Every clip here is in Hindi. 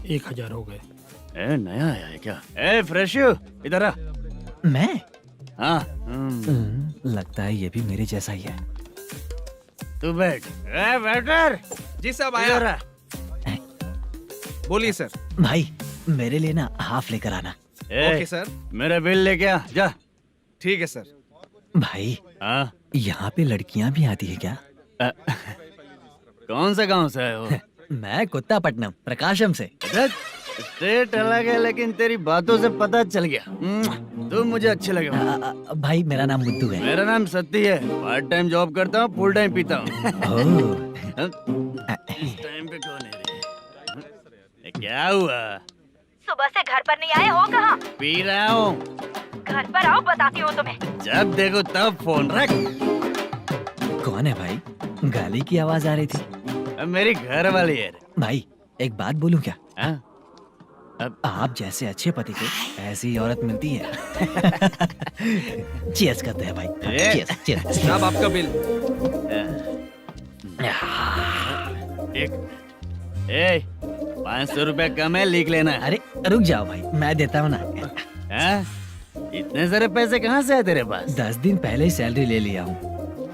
1000 हो गए। ए, नया आया है क्या? ए फ्रेश इधर आ। मैं हाँ लगता है ये भी मेरे जैसा ही है। तू बैठ। ए वेटर जी साहब इधर आया। आ। बोलिए सर। भाई मेरे लिए ना हाफ लेकर आना। ए, ओके सर। मेरा बिल लेके आ जा। ठीक है सर। भाई हाँ यहाँ पे लड़कियाँ भी आती है क्या? कौन सा गांव से आए हो? मैं कुत्तापट्टनम प्रकाशम से। स्टेट अलग है लेकिन तेरी बातों से पता चल गया। तू मुझे अच्छे लगे हो। भाई मेरा नाम मुद्दू है। मेरा नाम सत्ती है। पार्ट टाइम जॉब करता हूँ, फुल टाइम पीता हूँ। इस टाइम पे कौन है रे? ये क्या हुआ? सुबह से घर पर नहीं आए हो कहाँ? पी रहा हूँ। घर पर आओ, बताती हूँ तुम्हें। जब देखो तब फोन रख। कौन है भाई? गाली की आवाज आ रही थी। अब मेरी घर वाली है। भाई एक बात बोलूं क्या? हाँ? आप जैसे अच्छे पति को ऐसी ही औरत मिलती है। चीयर्स करते हैं भाई। Cheers cheers. साहब आपका बिल। एक 500 रुपया कम है, लिख लेना। अरे रुक जाओ भाई, मैं देता हूँ ना। हाँ? इतने सारे पैसे कहाँ से आए तेरे पास? 10 दिन पहले ही सैलरी ले लिया हूँ,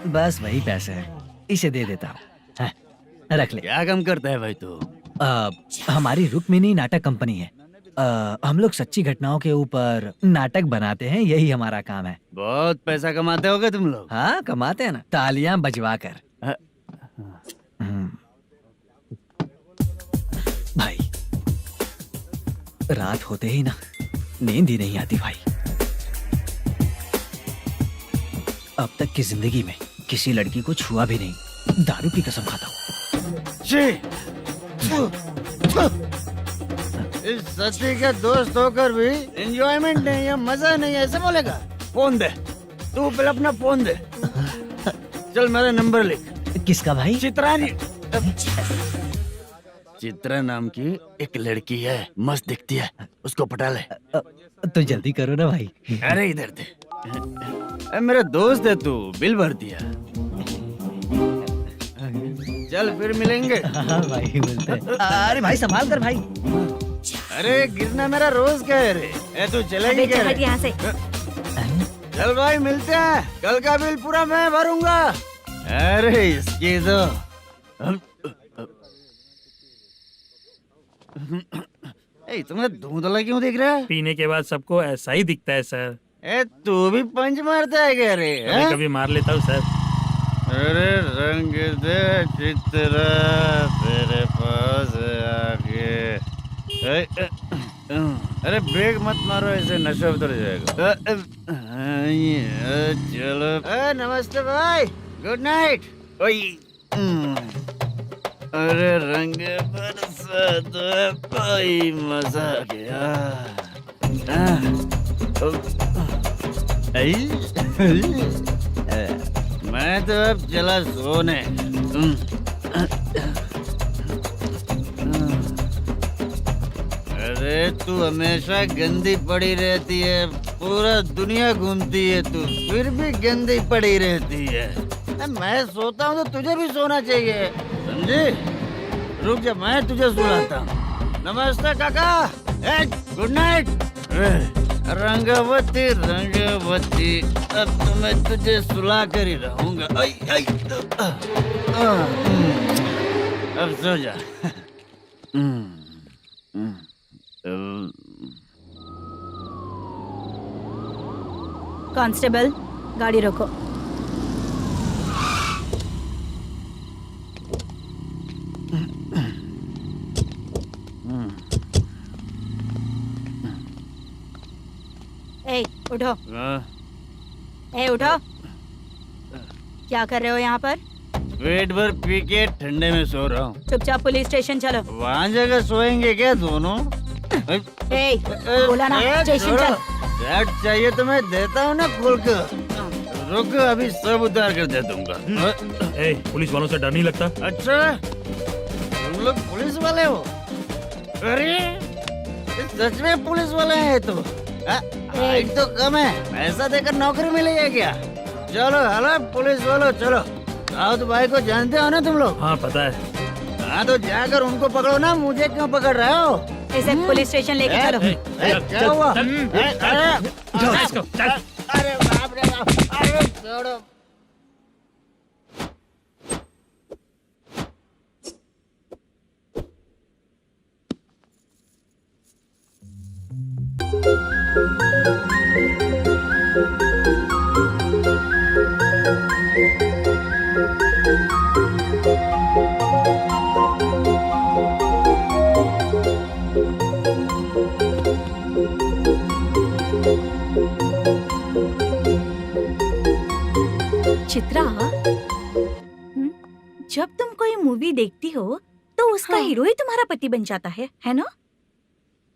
बस वही पैसे हैं, इसे दे देता हूँ। हाँ, रख ले। क्या काम करता है भाई तू? हमारी रुक्मिणी नाटक कंपनी है। हम लोग सच्ची घटनाओं के ऊपर नाटक बनाते हैं, यही हमारा काम है। बहुत पैसा कमाते होगे तुम लोग। हाँ कमाते हैं ना, तालियां बजवा कर। हाँ। भाई रात होते ही ना नींद ही नहीं आती भाई। अब तक की जिंदगी में किसी लड़की को छुआ भी नहीं, दारू की कसम खाता हूँ। इस सच्ची के दोस्त होकर भी एंजॉयमेंट नहीं है, मजा नहीं है, ऐसे बोलेगा? फोन दे, तू पहले अपना फोन दे। चल मेरा नंबर लिख। किसका भाई? चित्रानी। चित्रा नाम की एक लड़की है, मस्त दिखती है, उसको पटा ले। तो जल्दी करो ना भाई। अरे इधर दे। अरे मेरा दोस्त है तू, बिल भर दिया। चल फिर मिलेंगे। हाँ भाई मिलते हैं। अरे भाई संभाल कर भाई। अरे गिरना मेरा रोज का है रे। ए तू चलेगी क्या रे? यहाँ से। चल भाई मिलते हैं, कल का बिल पूरा मैं भरूंगा। अरे इसकी तो तुम्हें धुंधला क्यों दिख रहा है? पीने के बाद सबको ऐसा ही दिखता है सर। ए तू भी पंच मारता है क्या रे? कभी कभी मार लेता हूँ सर। अरे रंग दे चित्रा तेरे पास आके। अरे ब्रेक मत मारो, ऐसे नशा उतर जाएगा। चलो। नमस्ते भाई, गुड नाइट। अरे रंग बरसात भाई, मजा आ गया। मैं तो अब चला सोने। अरे तू हमेशा गंदी पड़ी रहती है, पूरा दुनिया घूमती है तू, फिर भी गंदी पड़ी रहती है। मैं सोता हूँ तो तुझे भी सोना चाहिए, समझे? रुक जा, मैं तुझे सुलाता हूँ। नमस्ते काका, गुड नाइट। रंगवती रंगवती, अब तो मैं तुझे सुला कर ही रहूंगा। अब सो जा। कांस्टेबल, गाड़ी रोको। ए उठो। ए उठो। क्या कर रहे हो यहाँ पर? पेट भर पी के ठंडे में सो रहा हूँ। चुपचाप पुलिस स्टेशन चलो। वहाँ जगह सोएंगे क्या दोनों? ए, बोला ना स्टेशन चल। शर्ट चाहिए तो मैं देता हूँ ना खोल कर। रुक, अभी सब उतार कर दे दूंगा। ए, पुलिस वालों से डर नहीं लगता? अच्छा, तुम लोग पुलिस वाले हो? अरे सच में पुलिस वाले हैं तो? हाइट तो कम है, पैसा देकर नौकरी मिलेगी क्या? चलो हेलो पुलिस वालों, चलो। राउत भाई को जानते हो ना तुम लोग? हाँ पता है। हाँ तो जाकर उनको पकड़ो ना, मुझे क्यों पकड़ रहे हो? इसे पुलिस स्टेशन लेके चलो। क्या हुआ? चल, अरे इसको, चल। अरे बाप रे बाप, अरे छोड़ो। चित्रा, जब तुम कोई मूवी देखती हो तो उसका हीरो ही तुम्हारा पति बन जाता है ना?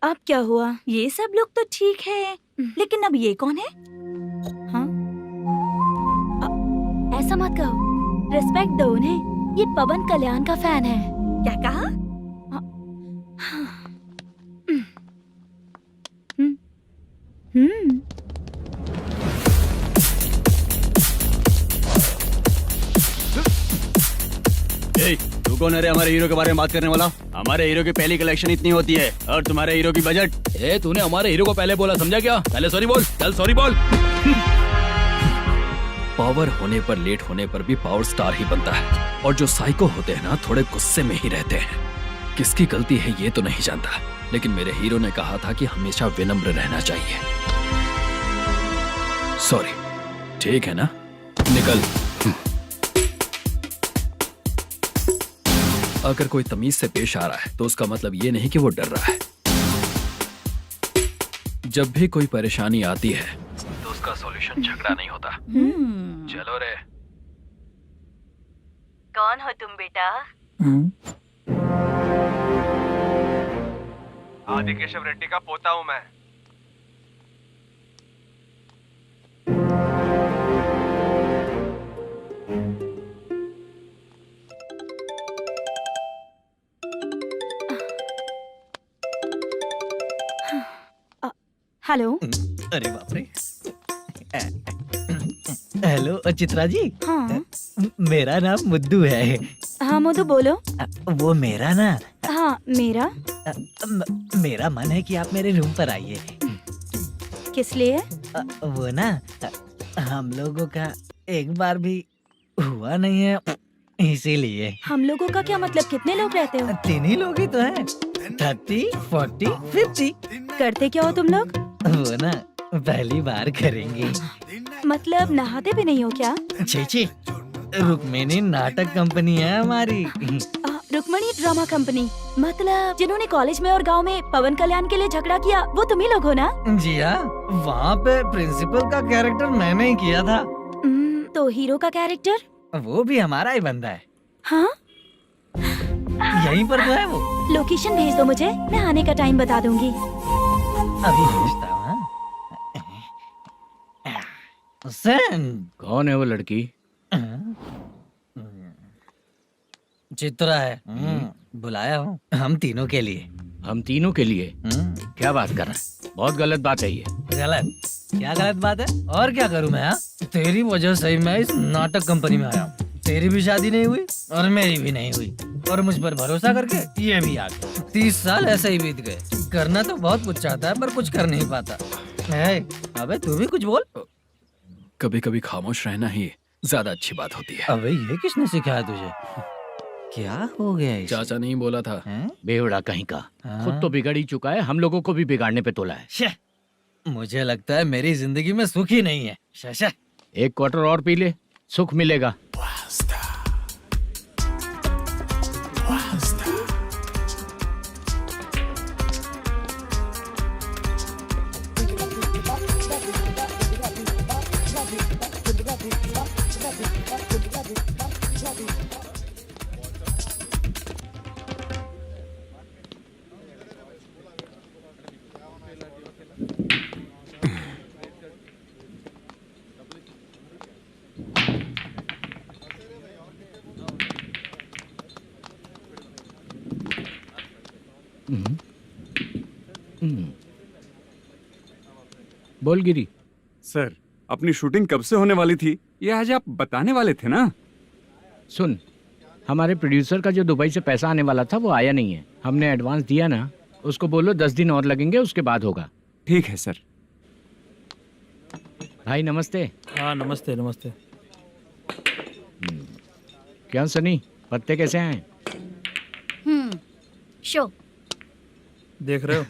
अब क्या हुआ? ये सब लोग तो ठीक है, लेकिन अब ये कौन है? हाँ? ऐसा मत कहो, रिस्पेक्ट दो उन्हें। ये पवन कल्याण का फैन है। क्या कहा? तू कौन है रे हमारे हीरो के बारे में बात करने वाला? हमारे हीरो की पहली कलेक्शन इतनी होती है और तुम्हारे हीरो की बजट। तूने हमारे हीरो को पहले बोला, समझा क्या? पहले सॉरी बोल, चल सॉरी बोल। पावर होने पर, लेट होने पर भी पावर स्टार ही बनता है। और जो साइको होते हैं ना, थोड़े गुस्से में ही रहते हैं। किसकी गलती है ये तो नहीं जानता, लेकिन मेरे हीरो ने कहा था कि हमेशा विनम्र रहना चाहिए। सॉरी, ठीक है ना? निकल। अगर कोई तमीज से पेश आ रहा है तो उसका मतलब ये नहीं कि वो डर रहा है। जब भी कोई परेशानी आती है तो उसका सॉल्यूशन झगड़ा नहीं होता। चलो रे। कौन हो तुम बेटा? आदि केशव रेड्डी का पोता हूँ मैं। हेलो। अरे बाप रे। हेलो चित्रा जी। हाँ मेरा नाम मुद्दू है। हाँ मधु बोलो। वो मेरा ना, हाँ मेरा। मेरा मन है कि आप मेरे रूम पर आइए। किस लिए? वो ना, हम लोगों का एक बार भी हुआ नहीं है, इसीलिए। हम लोगों का क्या मतलब? कितने लोग रहते हो? 3 ही लोग ही तो हैं। 30, 40, 50। करते क्या हो तुम लोग? वो ना पहली बार करेंगे। मतलब नहाते भी नहीं हो क्या? छी, रुक्मिणी नाटक कंपनी है हमारी। Rukmani drama company? मतलब जिन्होंने कॉलेज में और गांव में पवन कल्याण के लिए झगड़ा किया, वो तुम ही लोग हो ना? जी हाँ, वहाँ पे प्रिंसिपल का कैरेक्टर मैंने ही किया था। तो हीरो का कैरेक्टर? वो भी हमारा ही बंदा है। हाँ? यहीं पर तो है वो। लोकेशन भेज दो मुझे, मैं आने का टाइम बता दूंगी। अभी भेजता हूँ। कौन है वो लड़की? चित्रा है। बुलाया हूँ हम तीनों के लिए। हम तीनों के लिए? क्या बात कर रहा है? बहुत गलत बात है ये। गलत? क्या गलत बात है? और क्या करूँ मैं? तेरी वजह से ही मैं इस नाटक कंपनी में आया हूँ। तेरी भी शादी नहीं हुई और मेरी भी नहीं हुई, और मुझ पर भरोसा करके ये भी आ गया। 30 साल ऐसे ही बीत गए। करना तो बहुत कुछ चाहता है पर कुछ कर नहीं पाता। अबे तू भी कुछ बोल। कभी कभी खामोश रहना ही ज्यादा अच्छी बात होती है। अबे ये किसने सिखाया तुझे? क्या हो गया इसे? चाचा नहीं बोला था? बेवड़ा कहीं का। हाँ? खुद तो बिगड़ ही चुका है, हम लोगों को भी बिगाड़ने पे तोला है। शे, मुझे लगता है मेरी जिंदगी में सुख ही नहीं है। शे। एक क्वार्टर और पी ले, सुख मिलेगा। बोल गिरी। सर, अपनी शूटिंग कब से होने वाली थी ये आज आप बताने वाले थे ना? सुन, हमारे प्रोड्यूसर का जो दुबई से पैसा आने वाला था वो आया नहीं है। हमने एडवांस दिया ना, उसको बोलो 10 दिन और लगेंगे, उसके बाद होगा। ठीक है सर। भाई नमस्ते। हाँ नमस्ते नमस्ते। क्या सनी, पत्ते कैसे आए? शो देख रहे हो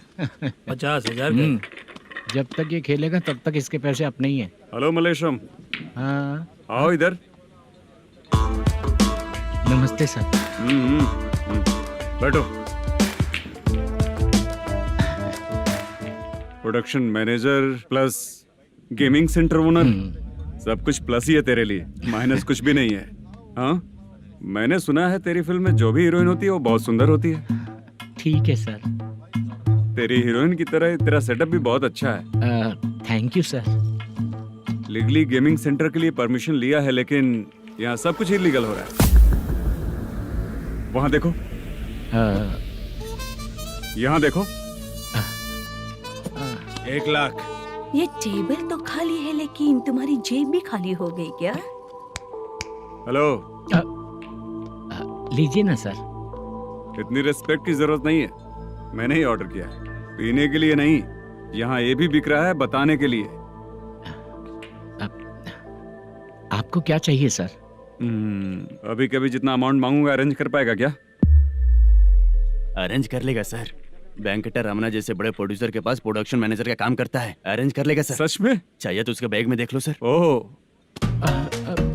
50,000 का। जब तक ये खेलेगा तब तक इसके पैसे अपने ही हैं। हेलो मलेशम, हाँ आओ इधर। नमस्ते सर। बैठो। Production manager plus gaming centre owner, सब कुछ प्लस ही है तेरे लिए, माइनस कुछ भी नहीं है। हाँ, मैंने सुना है तेरी फिल्म में जो भी हीरोइन होती है वो बहुत सुंदर होती है। ठीक है सर। तेरी हीरोइन की तरह तेरा सेटअप भी बहुत अच्छा है। Thank you sir. Legally gaming centre के लिए परमिशन लिया है, लेकिन यहाँ सब कुछ इलीगल हो रहा है। वहाँ देखो, यहाँ देखो। 1 लाख। ये टेबल तो खाली है लेकिन तुम्हारी जेब भी खाली हो गई क्या? हेलो, लीजिए ना सर। इतनी रिस्पेक्ट की जरूरत नहीं है, मैंने ही ऑर्डर किया है, पीने के लिए नहीं। यहाँ ये भी बिक रहा है बताने के लिए। आपको क्या चाहिए सर? अभी कभी जितना अमाउंट मांगूंगा अरेंज कर पाएगा क्या? अरेंज कर लेगा सर। वेंकटर रमना जैसे बड़े प्रोड्यूसर के पास प्रोडक्शन मैनेजर का काम करता है, अरेंज कर लेगा सर। सच में? चाहिए तो उसके बैग में देख लो सर। ओह,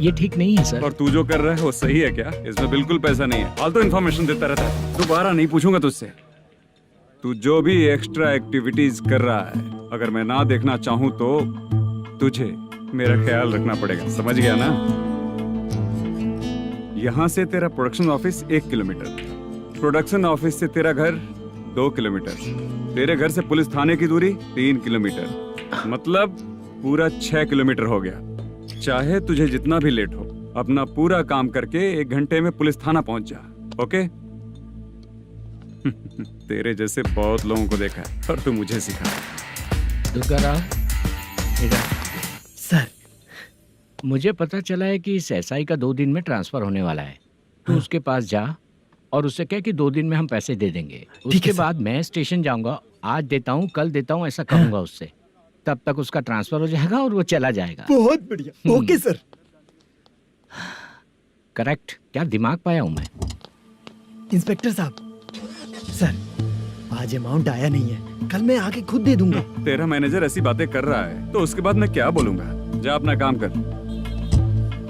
ये ठीक नहीं है सर। और तू जो कर रहा है वो सही है क्या? इसमें बिल्कुल पैसा नहीं है, फालतू इन्फॉर्मेशन देता रहता है। दोबारा नहीं पूछूंगा तुझसे। तू जो भी एक्स्ट्रा एक्टिविटीज कर रहा है, अगर मैं ना देखना चाहूँ तो तुझे मेरा ख्याल रखना पड़ेगा, समझ गया ना? यहाँ से तेरा production office 1 kilometre, production office से तेरा घर 2 किलोमीटर, तेरे घर से पुलिस थाने की दूरी 3 किलोमीटर, मतलब पूरा 6 किलोमीटर हो गया। चाहे तुझे जितना भी लेट हो, अपना पूरा काम करके 1 घंटे में पुलिस थाना पहुंच जा, ओके? तेरे जैसे बहुत लोगों को देखा है और तू मुझे सिखा। सर, मुझे पता चला है कि इस एसआई का 2 दिन में ट्रांसफर होने वाला है। तो उसके पास जा और उससे कह कि 2 दिन में हम पैसे दे देंगे। उसके बाद मैं स्टेशन जाऊंगा, आज देता हूँ कल देता हूँ ऐसा कहूंगा उससे। तब तक उसका ट्रांसफर हो जाएगा और वो चला जाएगा। बहुत बढ़िया, ओके सर। करेक्ट। क्या दिमाग पाया हूँ मैं। इंस्पेक्टर साहब, सर आज अमाउंट आया नहीं है, कल मैं आके खुद दे दूंगा। तेरा मैनेजर ऐसी बातें कर रहा है तो उसके बाद मैं क्या बोलूंगा? जा अपना काम कर,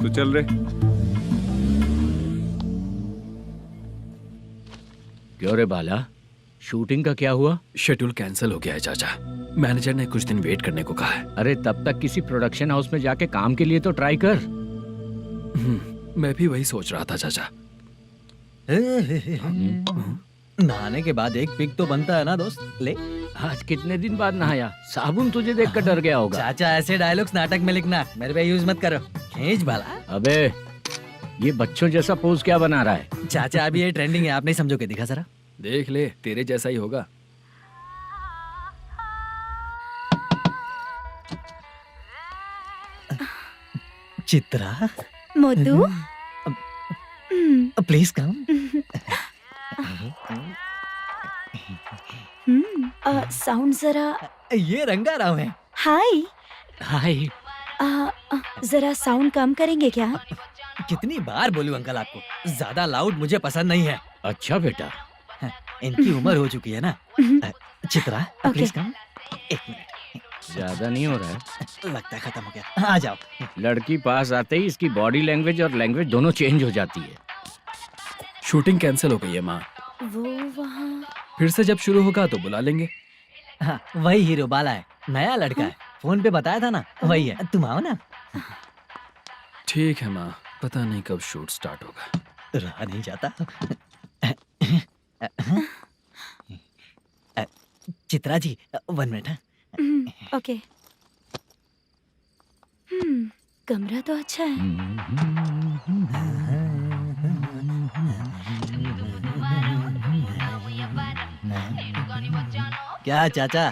तू चल रे। क्यों रे बाला, शूटिंग का क्या हुआ? शेड्यूल कैंसिल हो गया है चाचा। मैनेजर ने कुछ दिन वेट करने को कहा है। अरे तब तक किसी प्रोडक्शन हाउस में जाके काम के लिए तो ट्राई कर। मैं भी वही सोच रहा था चाचा। नहाने के बाद एक पिक तो बनता है ना दोस्त। ले, आज कितने दिन बाद नहाया? साबुन तुझे देखकर डर गया होगा। चाचा ऐसे डायलॉग्स नाटक में लिखना, मेरे पे यूज मत करो। खींच बाला। अबे ये बच्चों जैसा पोज क्या बना रहा है? चाचा अभी ये ट्रेंडिंग है, आप नहीं समझोगे। दिखा जरा। देख ले, तेरे जैसा ही होगा। चित्रा, मोटू, प्लीज कम। साउंड जरा। ये रंगाराव है। हाय। हाय। जरा साउंड कम करेंगे क्या? कितनी बार बोलूं अंकल आपको, ज्यादा लाउड मुझे पसंद नहीं है। अच्छा बेटा, इनकी उम्र हो चुकी है ना। Chitra, please come. 1 मिनट। ज्यादा नहीं हो रहा है? लगता है खत्म हो गया। आ जाओ। लड़की पास आते ही इसकी बॉडी लैंग्वेज और लैंग्वेज दोनों चेंज हो जाती है। शूटिंग कैंसिल हो गई है माँ। वो वहाँ। फिर से जब शुरू होगा तो बुला लेंगे। हाँ, वही हीरो बाला है, नया लड़का है। फोन पे बताया था ना, वही है। तुम आओ ना। ठीक है माँ, पता नहीं कब शूट स्टार्ट होगा। रहा नहीं जाता। चित्रा जी 1 मिनट। ओके। कमरा तो अच्छा है। क्या चाचा,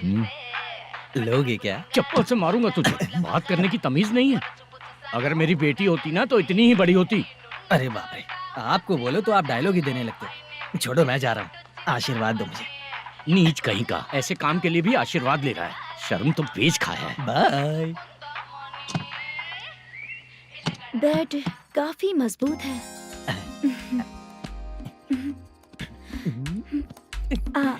लोगे क्या? चप्पल से मारूंगा तुझे। बात करने की तमीज नहीं है। अगर मेरी बेटी होती ना तो इतनी ही बड़ी होती। अरे बाप रे, आपको बोलो तो आप डायलॉग ही देने लगते। छोड़ो, मैं जा रहा हूँ। आशीर्वाद दो मुझे। नीच कहीं का, ऐसे काम के लिए भी आशीर्वाद ले रहा है। शर्म तो बेच खाया है। बाय। बेड काफी मजबूत है।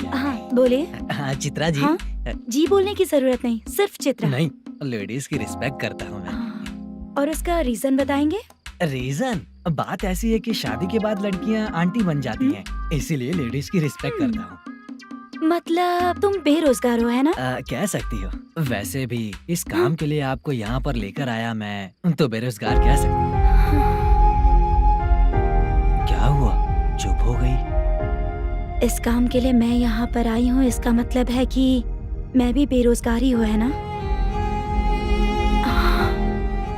हाँ बोले। हाँ चित्रा जी। हाँ? जी बोलने की जरूरत नहीं, सिर्फ चित्रा। नहीं, लेडीज की रिस्पेक्ट करता हूँ मैं। और उसका रीजन बताएंगे? रीजन बात ऐसी है कि शादी के बाद लड़कियाँ आंटी बन जाती हैं, इसीलिए लेडीज की रिस्पेक्ट करता हूँ। मतलब तुम बेरोजगार हो, है ना? कह सकती हो। वैसे भी इस काम के लिए आपको यहाँ पर लेकर आया मैं, तो बेरोजगार कह सकती हूँ। क्या हुआ, चुप हो गई? इस काम के लिए मैं यहाँ पर आई हूँ, इसका मतलब है कि मैं भी बेरोजगार ही हूँ, है ना?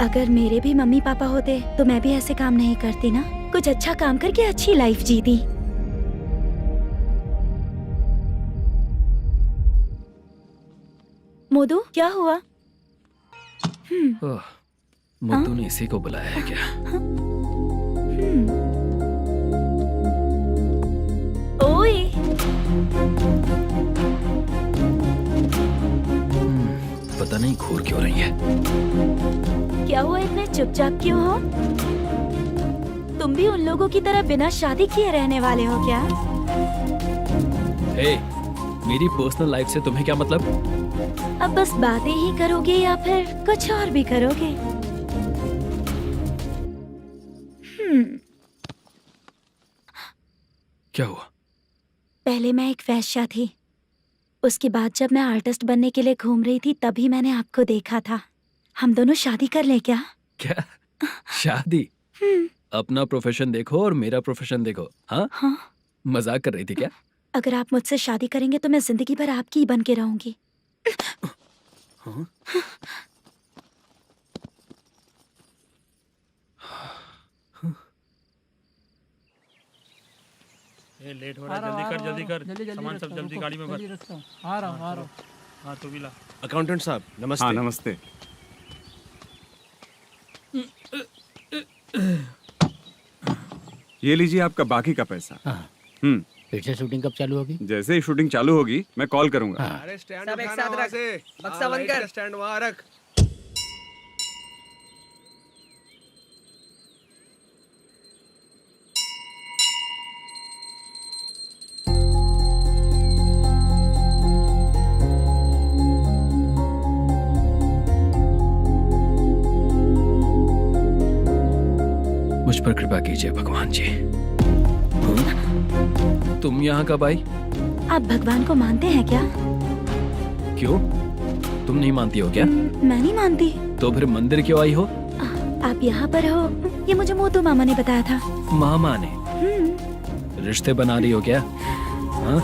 अगर मेरे भी मम्मी पापा होते तो मैं भी ऐसे काम नहीं करती ना, कुछ अच्छा काम करके अच्छी लाइफ जीती। मोदू क्या हुआ? ओह, मुद्दू ने इसी को बुलाया है क्या? ओए पता नहीं घूर क्यों रही है। क्या हुआ, इतने चुपचाप क्यों हो? तुम भी उन लोगों की तरह बिना शादी किए रहने वाले हो क्या? हे, मेरी पर्सनल लाइफ से तुम्हें क्या मतलब? अब बस बातें ही करोगे या फिर कुछ और भी करोगे? क्या हुआ? पहले मैं एक वेश्या थी, उसके बाद जब मैं आर्टिस्ट बनने के लिए घूम रही थी तभी मैंने आपको देखा था। हम दोनों शादी कर ले क्या? क्या शादी? अपना प्रोफेशन देखो और मेरा प्रोफेशन देखो। हाँ? हाँ। मजाक कर रही थी क्या? अगर आप मुझसे शादी करेंगे तो मैं जिंदगी भर आपकी ही बन के रहूंगी। हाँ? ये लेट हो रहा है, जल्दी कर, सामान सब जल्दी गाड़ी में भर। आ रहा हूँ। हाँ तू भी ला। अकाउंटेंट साहब नमस्ते। हाँ नमस्ते। ये लीजिए आपका बाकी का पैसा। फिर से शूटिंग कब चालू होगी? जैसे ही शूटिंग चालू होगी मैं कॉल करूंगा। अरे स्टैंड सब एक साथ रख, बक्सा बंद कर, स्टैंड वहाँ रख। मुझ पर कृपा कीजिए भगवान जी। तुम यहाँ कब आई? आप भगवान को मानते हैं क्या? क्यों? तुम नहीं मानती हो क्या? मैं नहीं मानती। तो फिर मंदिर क्यों आई हो? आप यहाँ पर हो ये मुझे मोदू मामा ने बताया था। मामा ने? रिश्ते बना रही हो क्या? हाँ?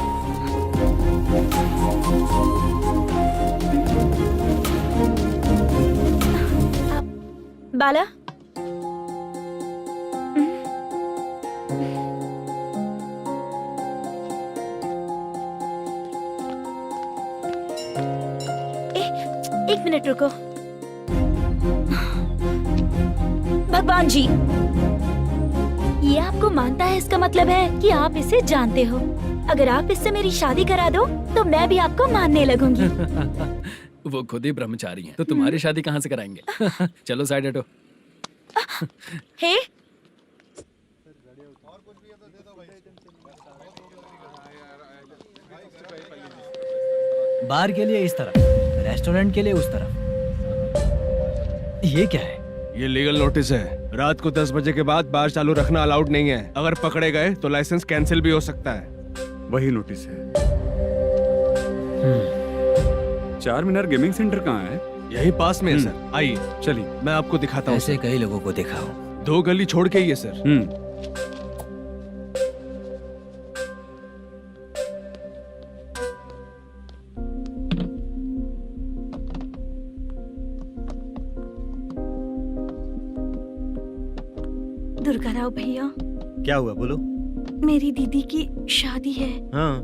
बाला एक मिनट रुको। भगवान जी, ये आपको मानता है, इसका मतलब है कि आप इसे जानते हो। अगर आप इससे मेरी शादी करा दो तो मैं भी आपको मानने लगूंगी। वो खुद ही ब्रह्मचारी हैं, तो तुम्हारी शादी कहाँ से कराएंगे? चलो साइड हटो। हे बार के लिए इस तरफ, रेस्टोरेंट के लिए उस तरफ। ये क्या है? ये लीगल नोटिस है। रात को 10 बजे के बाद बार चालू रखना अलाउड नहीं है। अगर पकड़े गए तो लाइसेंस कैंसिल भी हो सकता है। वही नोटिस है। चार मीनार गेमिंग सेंटर कहाँ है? यही पास में है सर, आइए चलिए मैं आपको दिखाता हूँ। ऐसे कई लोगों को देखा हूँ। 2 गली छोड़ के ही है सर। दुर्गा राव भैया, क्या हुआ बोलो? मेरी दीदी की शादी है। हाँ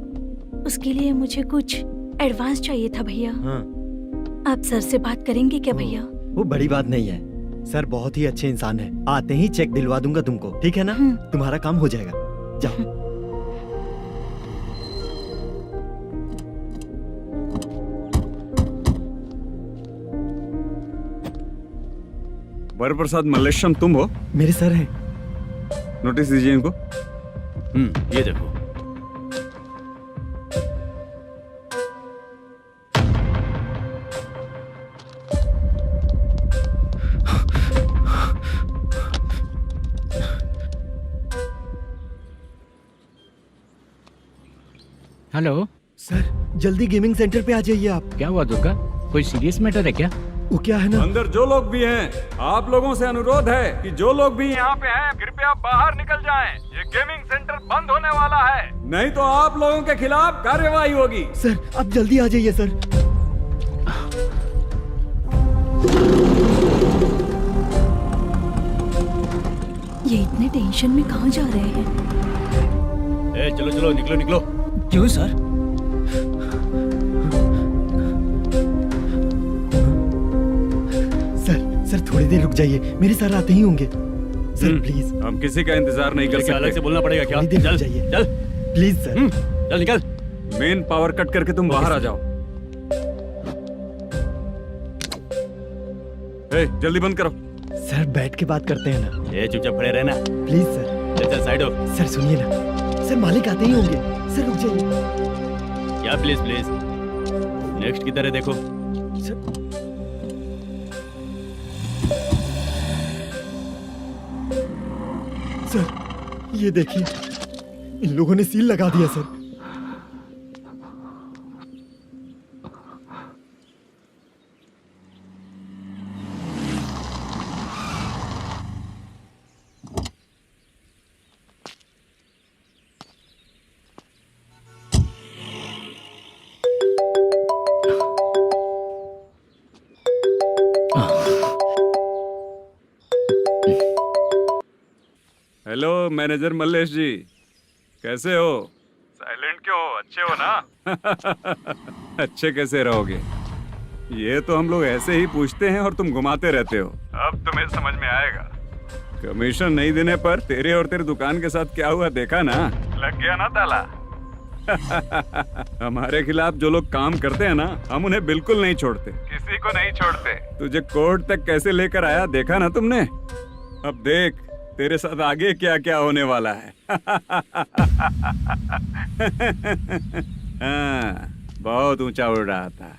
उसके लिए मुझे कुछ एडवांस चाहिए था भैया। हाँ। आप सर से बात करेंगे क्या भैया? वो बड़ी बात नहीं है, सर बहुत ही अच्छे इंसान है। आते ही चेक दिलवा दूंगा तुमको, ठीक है ना? तुम्हारा काम हो जाएगा, जाओ। वरप्रसाद मल्लेश्वरम तुम हो? मेरे सर हैं। नोटिस दीजिए इनको। ये देखो। हेलो सर जल्दी गेमिंग सेंटर पे आ जाइए आप। क्या हुआ दुर्गा, कोई सीरियस मैटर है क्या? वो क्या है ना, अंदर जो लोग भी हैं, आप लोगों से अनुरोध है कि जो लोग भी यहाँ पे हैं कृपया बाहर निकल जाएं। ये गेमिंग सेंटर बंद होने वाला है, नहीं तो आप लोगों के खिलाफ कार्यवाही होगी। सर आप जल्दी आ जाइए सर। ये इतने टेंशन में कहाँ जा रहे हैं? चलो चलो निकलो निकलो। क्यों सर? सर थोड़ी देर रुक जाइए, मेरे सर आते ही होंगे। Sir please. हम किसी का इंतजार नहीं कर सकते। अलग से बोलना पड़ेगा क्या? थोड़ी देर चल रुक जाइए चल प्लीज सर। चल निकल। मेन पावर कट करके तुम बाहर आ जाओ। जल्दी बंद करो। सर बैठ के बात करते हैं ना। चुपचाप खड़े रहना। Please sir. चल चल साइड हो। सर सुनिए ना, सर मालिक आते ही होंगे। सर रुक जाइए। क्या प्लीज प्लीज? नेक्स्ट की तरह देखो। सर ये देखिए, इन लोगों ने सील लगा दिया सर। हेलो मैनेजर मल्लेश जी, कैसे हो? साइलेंट क्यों हो? अच्छे हो ना? अच्छे कैसे रहोगे? ये तो हम लोग ऐसे ही पूछते हैं और तुम घुमाते रहते हो। अब तुम्हें समझ में आएगा। कमीशन नहीं देने पर तेरे और तेरी दुकान के साथ क्या हुआ देखा ना? लग गया ना ताला। हमारे खिलाफ जो लोग काम करते हैं ना, हम उन्हें बिल्कुल नहीं छोड़ते, किसी को नहीं छोड़ते। तुझे कोर्ट तक कैसे लेकर आया देखा ना तुमने? अब देख तेरे साथ आगे क्या क्या होने वाला है। हाँ, बहुत ऊंचा उड़ रहा था।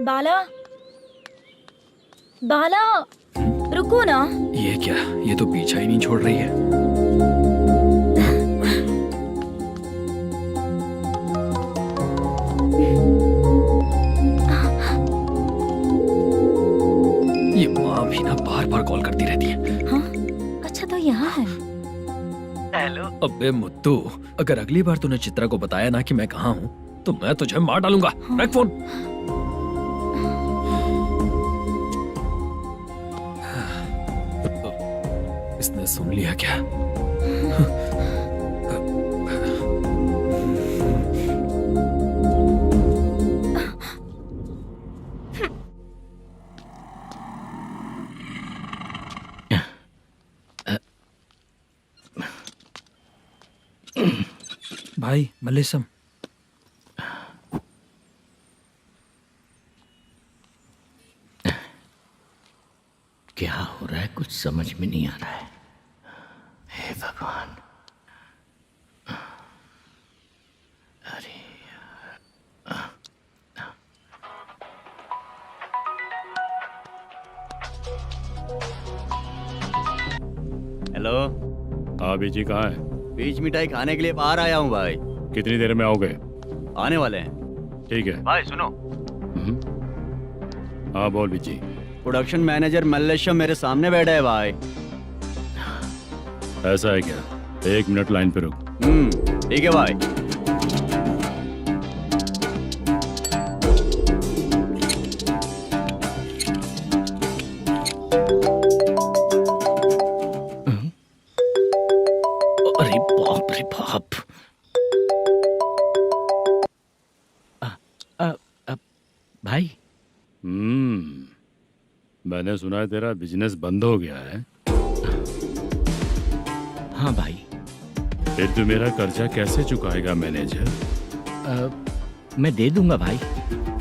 बाला, बाला, रुको ना। ये क्या, ये तो पीछा ही नहीं छोड़ रही है। ये माँ भी ना बार बार कॉल करती रहती है। हाँ? अच्छा तो यहाँ है। हेलो। अबे मुत्तू, अगर अगली बार तूने चित्रा को बताया ना कि मैं कहाँ हूँ तो मैं तुझे मार डालूंगा। रख फोन। इसने सुन लिया क्या? भाई मल्लेशम, क्या हो रहा है कुछ समझ में नहीं आ रहा है। हे भगवान। अरे हेलो। हाँ बीजी कहाँ है? बीज मिठाई खाने के लिए बाहर आया हूँ भाई। कितनी देर में आओगे? आने वाले हैं। ठीक है भाई सुनो। हाँ बोल बीजी। प्रोडक्शन मैनेजर मल्लेश्वरम मेरे सामने बैठा है भाई। ऐसा है क्या? 1 मिनट लाइन पे रुक। ठीक है भाई। अरे बाप रे बाप। मैंने सुना है तेरा बिजनेस बंद हो गया है। हाँ भाई। फिर तू मेरा कर्जा कैसे चुकाएगा मैनेजर? मैं दे दूंगा भाई,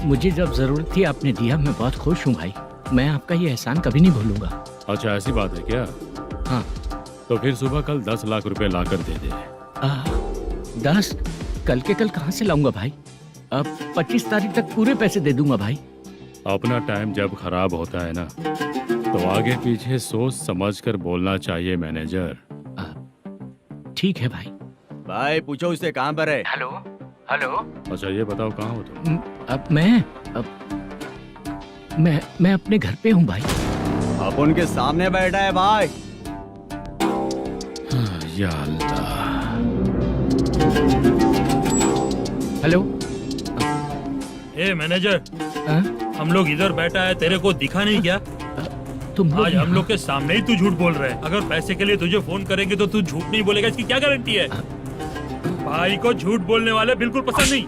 मुझे जब जरूरत थी आपने दिया, मैं बहुत खुश हूँ भाई। मैं आपका ये एहसान कभी नहीं भूलूंगा। अच्छा ऐसी बात है क्या? हाँ। तो फिर सुबह कल 10 लाख रुपए लाकर दे दे। 10? कल के कल कहाँ से लाऊंगा भाई? अब 25 तारीख तक पूरे पैसे दे दूंगा भाई। अपना टाइम जब खराब होता है ना, तो आगे पीछे सोच समझ कर बोलना चाहिए मैनेजर। ठीक है भाई। भाई पूछो उससे कहाँ पर है। Hello hello. अच्छा ये बताओ कहाँ हो तुम? अब मैं अपने घर पे हूँ भाई। अब उनके सामने बैठा है भाई। या अल्लाह। हेलो। ए मैनेजर, हम लोग इधर बैठा है, तेरे को दिखा नहीं क्या? तुम आज हम लोग के सामने ही तू झूठ बोल रहा है। अगर पैसे के लिए तुझे फोन करेंगे तो तू झूठ नहीं बोलेगा, इसकी क्या गारंटी है? भाई को झूठ बोलने वाले बिल्कुल पसंद नहीं।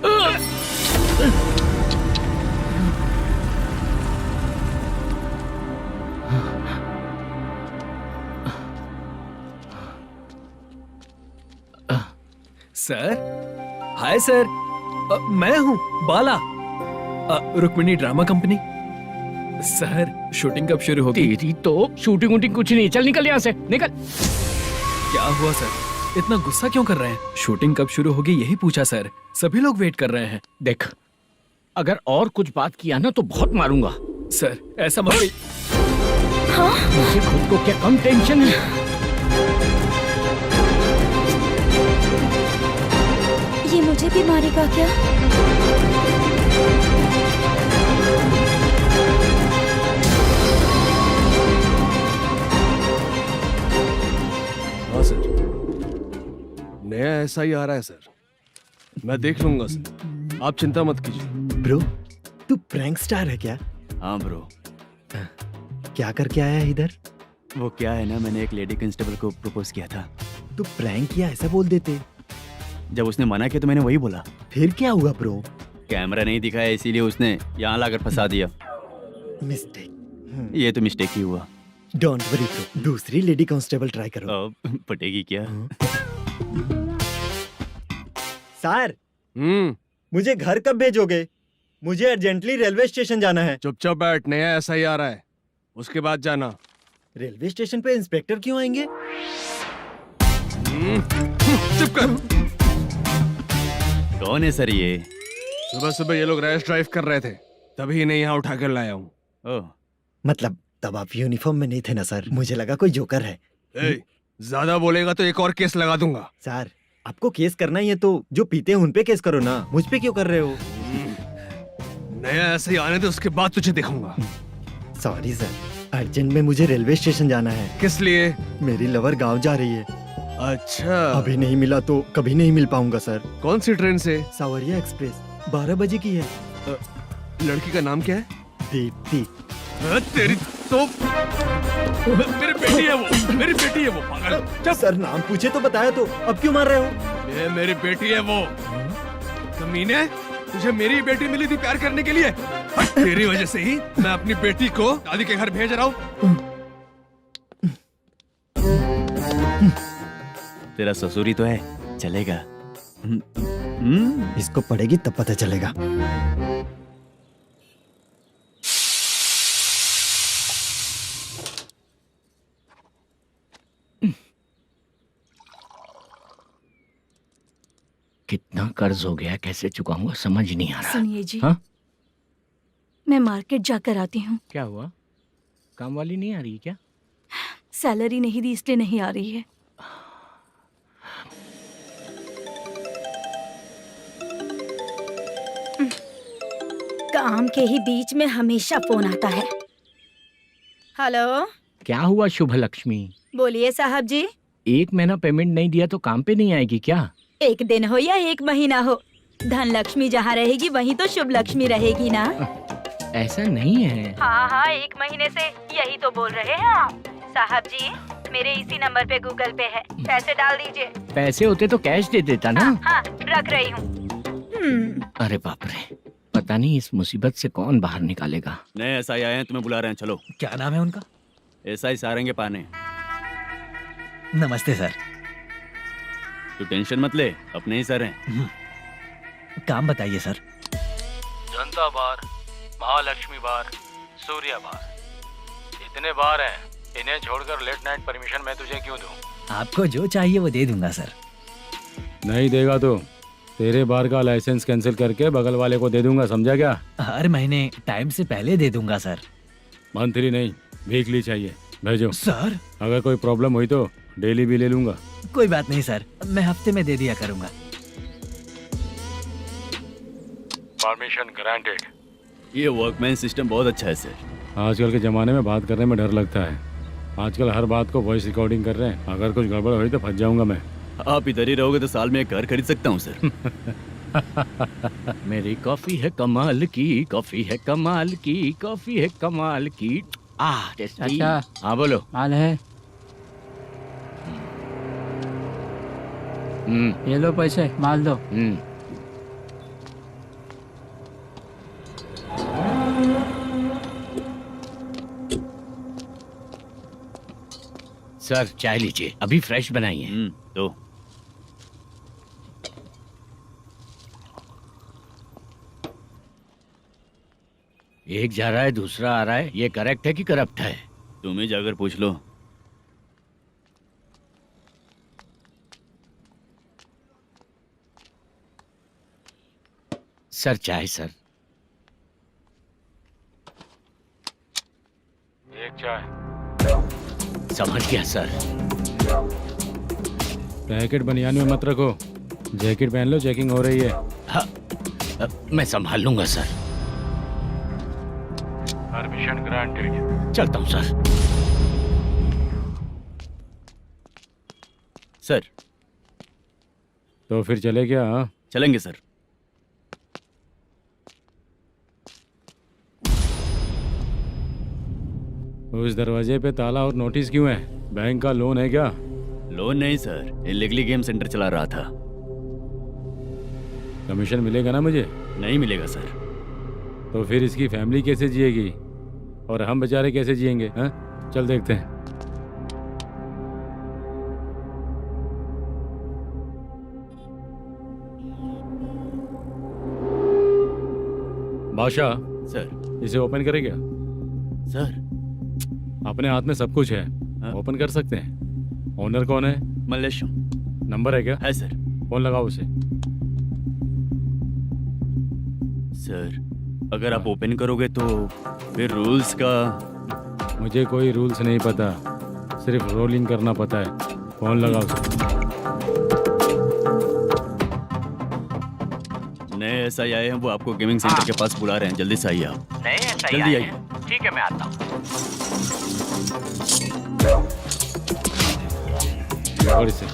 सर, हाय सर, मैं हूँ Bala, Rukmini drama company. Sir shooting कब शुरू होगी? तेरी तो शूटिंग वूटिंग कुछ नहीं, चल निकल यहाँ से, निकल। क्या हुआ सर, इतना गुस्सा क्यों कर रहे हैं? शूटिंग कब शुरू होगी यही पूछा सर, सभी लोग वेट कर रहे हैं। देख, अगर और कुछ बात किया ना तो बहुत मारूंगा। सर ऐसा मत। हाँ? मुझे खुद को क्या कम टेंशन है? ये मुझे भी मारेगा क्या? हाँ सर, नया ऐसा ही आ रहा है सर, मैं देख लूंगा सर, आप चिंता मत कीजिए। ब्रो, तू प्रैंक स्टार है क्या? हाँ ब्रो। क्या करके आया है इधर? वो क्या है ना, मैंने एक लेडी कांस्टेबल को प्रपोज किया था। तू प्रैंक किया ऐसा बोल देते। जब उसने मना किया तो मैंने वही बोला। फिर क्या हुआ ब्रो? कैमरा नहीं दिखाया इसीलिए उसने यहाँ लाकर फंसा दिया। मिस्टेक। ये तो मिस्टेक ही हुआ। डोंट वरी ब्रो, दूसरी लेडी कांस्टेबल ट्राई करो। पटेगी क्या? सर, मुझे घर कब भेजोगे? मुझे अर्जेंटली रेलवे स्टेशन जाना है। चुपचाप बैठ, नया ऐसा ही आ रहा है, उसके बाद जाना। रेलवे स्टेशन पे इंस्पेक्टर क्यों आएंगे? चुप कर। कौन है सर ये? सुबह सुबह ये लोग रैश ड्राइव कर रहे थे, तभी इन्हें यहाँ उठा कर लाया हूँ। मतलब तब आप यूनिफॉर्म में नहीं थे ना सर, मुझे लगा कोई जोकर है। ज्यादा बोलेगा तो एक और केस लगा दूंगा। सर, आपको केस करना ही है तो जो पीते हैं उन पे केस करो ना, मुझ पे क्यों कर रहे हो? नया ऐसे ही आने दे, उसके बाद तुझे दिखाऊंगा। सॉरी सर, अर्जेंट में मुझे रेलवे स्टेशन जाना है। किस लिए? मेरी लवर गांव जा रही है। अच्छा, अभी नहीं मिला तो कभी नहीं मिल पाऊंगा सर। कौन सी ट्रेन से? सावरिया एक्सप्रेस, 12 बजे की है। लड़की का नाम क्या है? दीप्ति। तेरी तो मेरी बेटी है वो, मेरी बेटी है वो, पागल। सर नाम पूछे तो बताया तो अब क्यों मार रहे हो? ये मेरी बेटी है वो। कमीने, तुझे मेरी बेटी मिली थी प्यार करने के लिए, तेरी वजह से ही मैं अपनी बेटी को दादी के घर भेज रहा हूँ। तेरा ससुरी तो है, चलेगा। इसको पड़ेगी तब पता चलेगा। कितना कर्ज हो गया, कैसे चुकाऊंगा समझ नहीं आ रहा। सुनिए जी, हाँ? मैं मार्केट जाकर आती हूँ। क्या हुआ, काम वाली नहीं आ रही क्या? सैलरी नहीं दी इसलिए नहीं आ रही है। काम के ही बीच में हमेशा फोन आता है। हेलो, क्या हुआ शुभ लक्ष्मी? बोलिए साहब जी। 1 महीना पेमेंट नहीं दिया तो काम पे नहीं आएगी क्या? 1 दिन हो या 1 महीना हो, धन लक्ष्मी जहाँ रहेगी वहीं तो शुभ लक्ष्मी रहेगी ना। ऐसा नहीं है। हाँ हाँ, 1 महीने से यही तो बोल रहे हैं आप। साहब जी, मेरे इसी नंबर पे गूगल पे है, पैसे डाल दीजिए। पैसे होते तो कैश दे देता ना। हाँ, रख रही हूँ। अरे बाप रे, पता नहीं इस मुसीबत से कौन बाहर निकालेगा। नए एसआई आए हैं, तुम्हें बुला रहे हैं, चलो। क्या नाम है उनका? एसआई सारंगे पाने। नमस्ते सर। तू टेंशन मत ले, अपने ही सर हैं। काम बताइए सर। जनता बार, महालक्ष्मी बार, सूर्या बार, इतने बार हैं। इन्हें छोड़कर लेट नाइट परमिशन मैं तुझे क्यों दूं? आपको जो चाहिए वो दे दूंगा सर। नहीं देगा तो तेरे बार का लाइसेंस कैंसिल करके बगल वाले को दे दूंगा, समझा क्या? हर महीने टाइम से पहले दे दूंगा सर। मंथली नहीं, वीकली चाहिए, भेजो। सर अगर कोई प्रॉब्लम हुई तो डेली भी ले लूंगा। कोई बात नहीं सर, मैं हफ्ते में दे दिया करूंगा। Permission granted. ये वर्कमैन सिस्टम बहुत अच्छा है सर। आजकल के ज़माने में बात करने में डर लगता है। आजकल हर बात को वॉइस रिकॉर्डिंग कर रहे हैं। अगर कुछ गड़बड़ हुई तो फंस जाऊंगा मैं। आप इधर ही रहोगे तो साल में एक घर खरीद सकता हूँ सर। मेरी कॉफी है कमाल की, कॉफी है कमाल की, कॉफी है कमाल की। टेस्टी। अच्छा। हाँ बोलो। माल है, ये लो पैसे, माल दो। सर चाय लीजिए, अभी फ्रेश बनाई है। तो एक जा रहा है दूसरा आ रहा है, ये करेक्ट है कि करप्ट है? तुम ही जाकर पूछ लो। सर चाय सर। एक चाय। समझ गया सर। पैकेट बनियान में मत रखो, जैकेट पहन लो, चेकिंग हो रही है। हाँ, मैं संभाल लूंगा सर। Permission granted. चलता हूँ सर। सर तो फिर चले क्या? हाँ? चलेंगे सर। उस दरवाजे पे ताला और नोटिस क्यों है? बैंक का लोन है क्या? लोन नहीं सर, इलीगली गेम सेंटर चला रहा था। कमीशन मिलेगा ना मुझे? नहीं मिलेगा सर। तो फिर इसकी फैमिली कैसे जिएगी और हम बेचारे कैसे जिएंगे? हाँ, चल देखते हैं। बादशाह, सर। इसे ओपन करे क्या? सर अपने हाथ में सब कुछ है, हाँ? ओपन कर सकते हैं। ओनर कौन है? मल्लेशम। नंबर है क्या? है सर। फोन लगाओ उसे। सर अगर आप ओपन करोगे तो फिर रूल्स का। मुझे कोई रूल्स नहीं पता, सिर्फ रोलिंग करना पता है। फोन लगाओ उसे। नए एसआई आए हैं, वो आपको गेमिंग सेंटर के पास बुला रहे हैं, जल्दी से आइए आप। नए एसआई जल्दी आए आइए। हैं। ठीक है मैं आता हूँ। पकड़ इसे।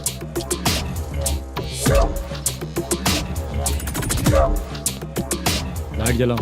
लाइट जलाओ।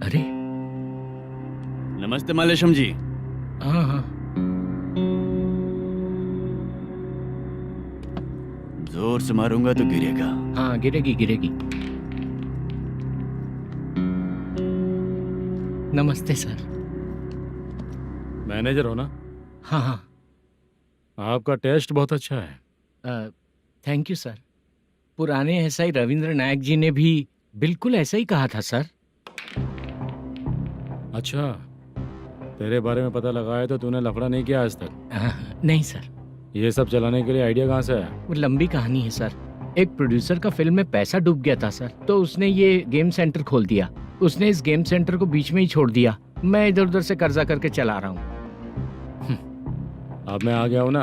अरे नमस्ते मल्लेशम जी। हाँ हाँ। जोर से मारूंगा तो गिरेगा। हाँ गिरेगी गिरेगी। नमस्ते सर। मैनेजर हो ना? हाँ हाँ। आपका टेस्ट बहुत अच्छा है। Thank you sir. पुराने एसआई रविंद्र नायक जी ने भी बिल्कुल ऐसा ही कहा था सर। अच्छा, तेरे बारे में पता लगा है तो तूने लफड़ा नहीं किया आज तक? नहीं सर। ये सब चलाने के लिए आइडिया कहाँ से आया? वो लंबी कहानी है सर। एक प्रोड्यूसर का फिल्म में पैसा डूब गया था सर, तो उसने ये गेम सेंटर खोल दिया। उसने इस गेम सेंटर को बीच में ही छोड़ दिया। मैं इधर उधर से कर्जा करके चला रहा हूँ। अब मैं आ गया हूँ ना,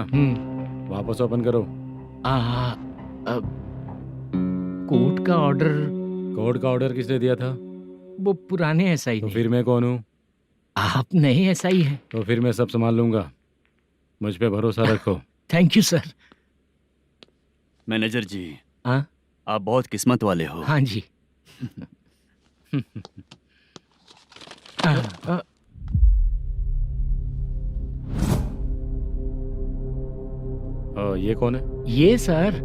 वापस ओपन करो। कोर्ट का ऑर्डर। कोर्ट का ऑर्डर किसने दिया था? वो पुराने एसआई तो ने। फिर मैं कौन हूँ? आप नए एसआई हैं। तो फिर मैं सब संभाल लूंगा, मुझ पे भरोसा रखो। Thank you sir. मैनेजर जी, हाँ आप बहुत किस्मत वाले हो। हाँ जी। ये कौन है? ये सर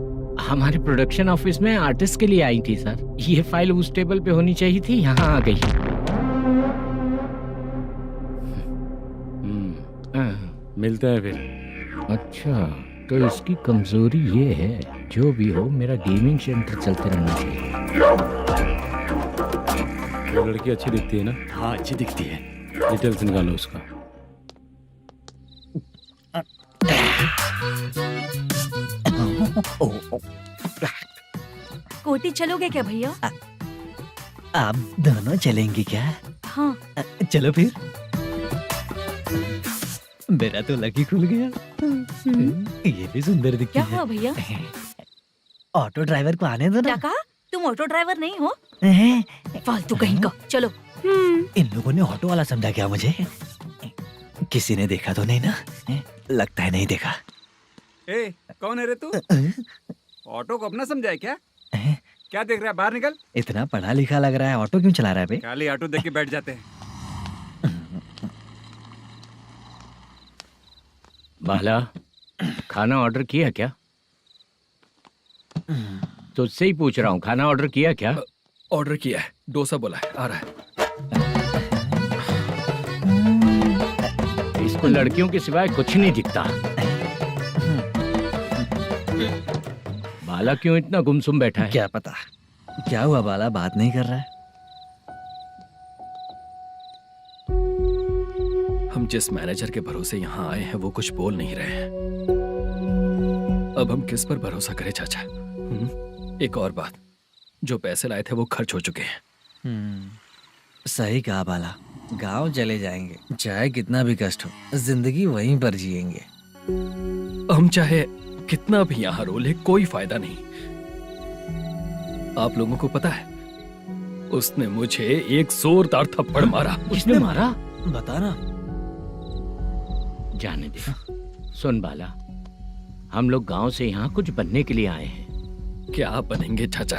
हमारे प्रोडक्शन ऑफिस में आर्टिस्ट के लिए आई थी सर। ये फाइल उस टेबल पे होनी चाहिए थी, यहाँ आ गई। मिलते हैं फिर। अच्छा, तो इसकी कमजोरी ये है, जो भी हो मेरा गेमिंग सेंटर चलते रहना चाहिए। वो लड़की अच्छी दिखती है ना? हाँ, अच्छी दिखती है। डिटेल्स निकालो उसका। कोटी चलोगे क्या भैया? आप दोनों चलेंगे क्या? हाँ। चलो फिर। मेरा तो लकी खुल गया। ये भी सुंदर दिखती क्या है। हुआ भैया? ऑटो ड्राइवर को आने दो क्या ना। कहा? तुम ऑटो ड्राइवर नहीं हो? हैं? फालतू कहीं का। चलो। इन लोगों ने ऑटो वाला समझा क्या मुझे? किसी ने देखा तो नहीं ना? लगता है नहीं देखा। ए, कौन है रे तू? ऑटो को अपना समझा है क्या? क्या देख रहा है? बाहर निकल। इतना पढ़ा लिखा लग रहा है, ऑटो क्यों चला रहा है बे? खाली ऑटो देख के बैठ जाते हैं। बाला, खाना ऑर्डर किया क्या? तुझसे ही पूछ रहा हूँ, खाना ऑर्डर किया क्या? ऑर्डर किया है, डोसा बोला है, आ रहा है। इसको लड़कियों के सिवाय कुछ नहीं दिखता। बाला क्यों इतना गुमसुम बैठा है? क्या पता क्या हुआ, बाला बात नहीं कर रहा है। हम जिस मैनेजर के भरोसे यहाँ आए हैं वो कुछ बोल नहीं रहे हैं। अब हम किस पर भरोसा करें चाचा? एक और बात, जो पैसे लाए थे वो खर्च हो चुके हैं। सही कहा बाला, गांव चले जाएंगे, चाहे कितना भी कष्ट हो, जिंदगी वहीं पर जिएंगे। हम चाहे कितना भी यहाँ रो ले, कोई फायदा नहीं। आप लोगों को पता है, उसने मुझे एक जोरदार थप्पड़ मारा। उसने मारा? बता ना। जाने दे। सुन बाला, हम लोग गांव से यहाँ कुछ बनने के लिए आए हैं। क्या बनेंगे चाचा?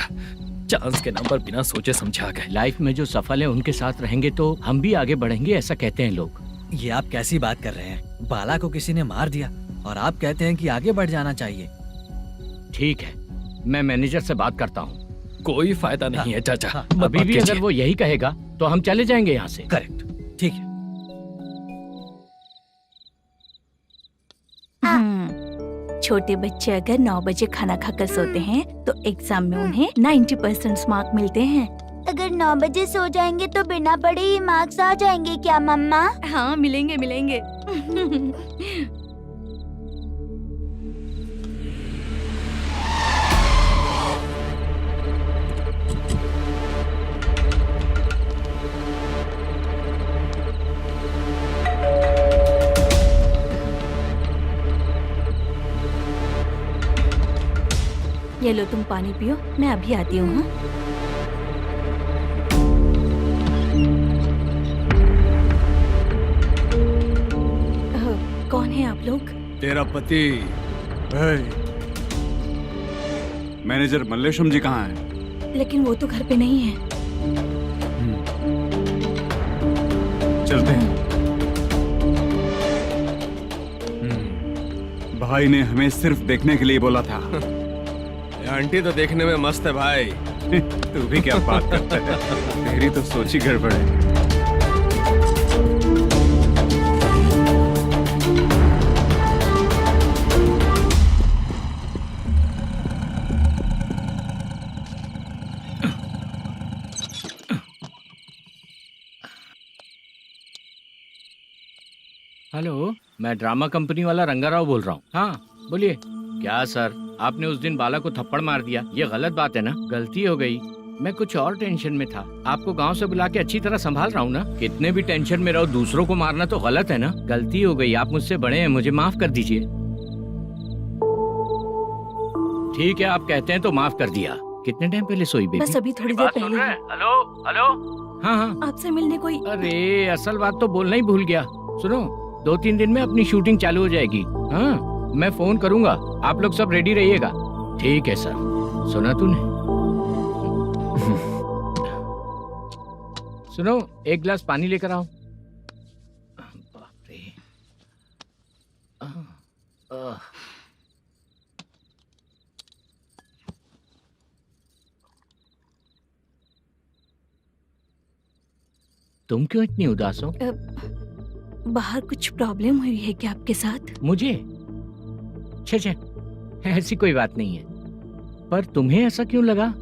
चांस के नाम पर बिना सोचे समझे आ गए। लाइफ में जो सफल है उनके साथ रहेंगे तो हम भी आगे बढ़ेंगे, ऐसा कहते हैं लोग। ये आप कैसी बात कर रहे हैं? बाला को किसी ने मार दिया और आप कहते हैं कि आगे बढ़ जाना चाहिए। ठीक है, मैं मैनेजर से बात करता हूँ। कोई फायदा नहीं है चाचा। अभी भी अगर वो यही कहेगा तो हम चले जाएंगे यहाँ से। करेक्ट, ठीक है। छोटे बच्चे अगर 9 बजे खाना खाकर सोते हैं तो एग्जाम में उन्हें 90% मार्क मिलते हैं। अगर 9 बजे सो जाएंगे तो बिना पढ़े ही मार्क्स आ जाएंगे क्या मम्मा? हाँ, मिलेंगे मिलेंगे। ये लो, तुम पानी पियो, मैं अभी आती हूँ। हाँ? कौन है आप लोग? तेरा पति। मैनेजर मल्लेशम जी कहाँ हैं? लेकिन वो तो घर पे नहीं है। चलते हैं। भाई ने हमें सिर्फ देखने के लिए बोला था। आंटी तो देखने में मस्त है भाई। तू भी क्या बात करता है? तेरी तो सोच ही गड़बड़ है। हेलो, मैं ड्रामा कंपनी वाला रंगाराव बोल रहा हूँ। हाँ, बोलिए। क्या सर, आपने उस दिन बाला को थप्पड़ मार दिया, ये गलत बात है ना? गलती हो गई, मैं कुछ और टेंशन में था। आपको गांव से बुला के अच्छी तरह संभाल रहा हूँ ना। कितने भी टेंशन में रहो, दूसरों को मारना तो गलत है ना। गलती हो गई, आप मुझसे बड़े हैं, मुझे माफ कर दीजिए। ठीक है, आप कहते हैं तो माफ कर दिया। कितने टाइम पहले सोई बेबी? बस अभी थोड़ी देर पहले। Hello hello. हाँ हाँ, आपसे मिलने कोई। अरे असल बात तो बोलना ही भूल गया। सुनो, 2-3 दिन में अपनी शूटिंग चालू हो जाएगी। हाँ, मैं फोन करूंगा, आप लोग सब रेडी रहिएगा। ठीक है सर। सुना तूने? सुनो, एक गिलास पानी लेकर आओ। बाप रे। तुम क्यों इतनी उदास हो? बाहर कुछ प्रॉब्लम हुई है क्या आपके साथ? मुझे? छे, ऐसी कोई बात नहीं है। पर तुम्हें ऐसा क्यों लगा?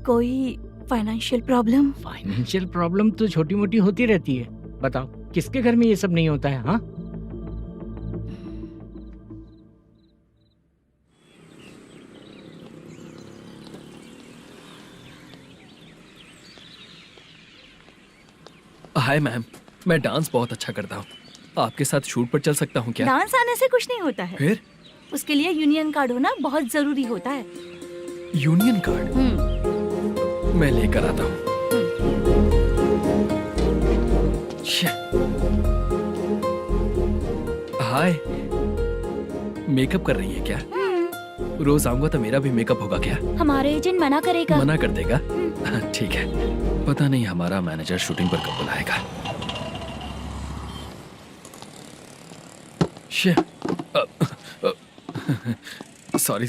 कोई फाइनेंशियल प्रॉब्लम? फाइनेंशियल प्रॉब्लम तो छोटी मोटी होती रहती है। बताओ, किसके घर में ये सब नहीं होता है? हाँ, हाय मैम, मैं डांस बहुत अच्छा करता हूँ। आपके साथ शूट पर चल सकता हूँ क्या? डांस आने से कुछ नहीं होता है। फिर? उसके लिए यूनियन कार्ड होना बहुत जरूरी होता है। Union card? मैं लेकर आता हूँ। हाय, मेकअप कर रही है क्या? रोज आऊंगा तो मेरा भी मेकअप होगा क्या? हमारे एजेंट मना करेगा। मना कर देगा? ठीक है, पता नहीं हमारा मैनेजर शूटिंग पर कब बुलाएगा। सॉरी।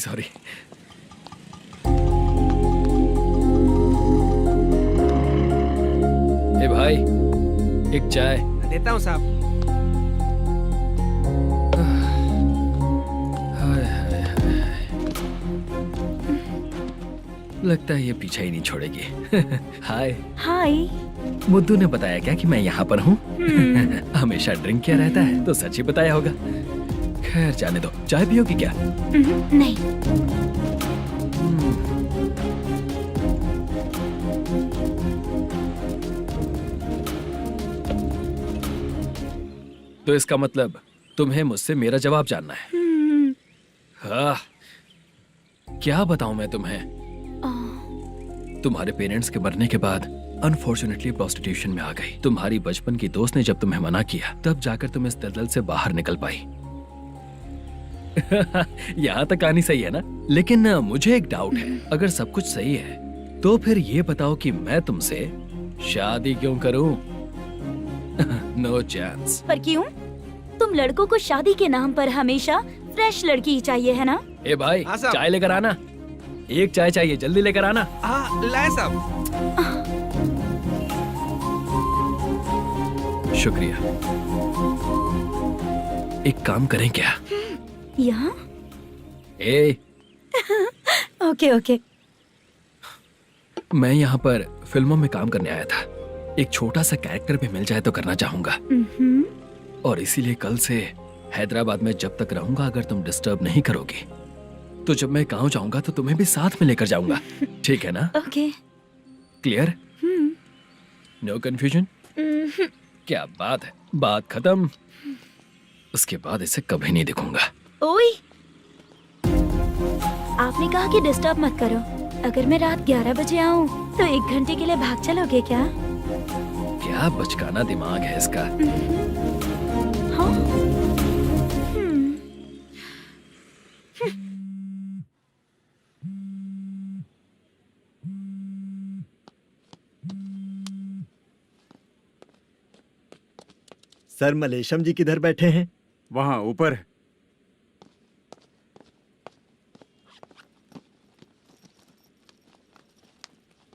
ए भाई, एक चाय। देता हूँ साहब। लगता है ये पीछा ही नहीं छोड़ेगी। हाय। हाय। मुद्दू ने बताया क्या कि मैं यहाँ पर हूँ? हमेशा ड्रिंक किया रहता है तो सच ही बताया होगा। खैर जाने दो, चाय पियोगी क्या? नहीं। तो इसका मतलब तुम्हें मुझसे मेरा जवाब जानना है? हाँ, क्या बताऊं मैं तुम्हें? तुम्हारे पेरेंट्स के मरने के बाद अनफॉर्चुनेटली प्रोस्टिट्यूशन में आ गई। तुम्हारी बचपन की दोस्त ने जब तुम्हें मना किया, तब जाकर तुम इस दलदल से बाहर निकल पाई। यहाँ तक कहानी सही है ना? लेकिन मुझे एक डाउट है। अगर सब कुछ सही है तो फिर ये बताओ कि मैं तुमसे शादी क्यों करूं? No chance. पर क्यों? तुम लड़कों को शादी के नाम पर हमेशा फ्रेश लड़की ही चाहिए, है ना? ए भाई, हाँ साहब। चाय लेकर आना। एक चाय चाहिए, जल्दी लेकर आना। हाँ, लाए साहब। शुक्रिया। एक काम करें क्या? यहाँ? ए, ओके। मैं यहाँ पर फिल्मों में काम करने आया था। एक छोटा सा कैरेक्टर भी मिल जाए तो करना चाहूंगा। और इसीलिए कल से हैदराबाद में जब तक रहूंगा, अगर तुम डिस्टर्ब नहीं करोगी तो जब मैं गांव जाऊंगा तो तुम्हें भी साथ में लेकर जाऊंगा। ठीक है ना? ओके। क्लियर? No confusion? क्या बात है, बात खत्म। उसके बाद इसे कभी नहीं दिखूंगा। ओए, आपने कहा कि डिस्टर्ब मत करो। अगर मैं रात 11 बजे आऊँ तो 1 घंटे के लिए भाग चलोगे क्या? क्या बचकाना दिमाग है इसका। हाँ? सर, मलेशम जी किधर बैठे हैं? वहाँ ऊपर।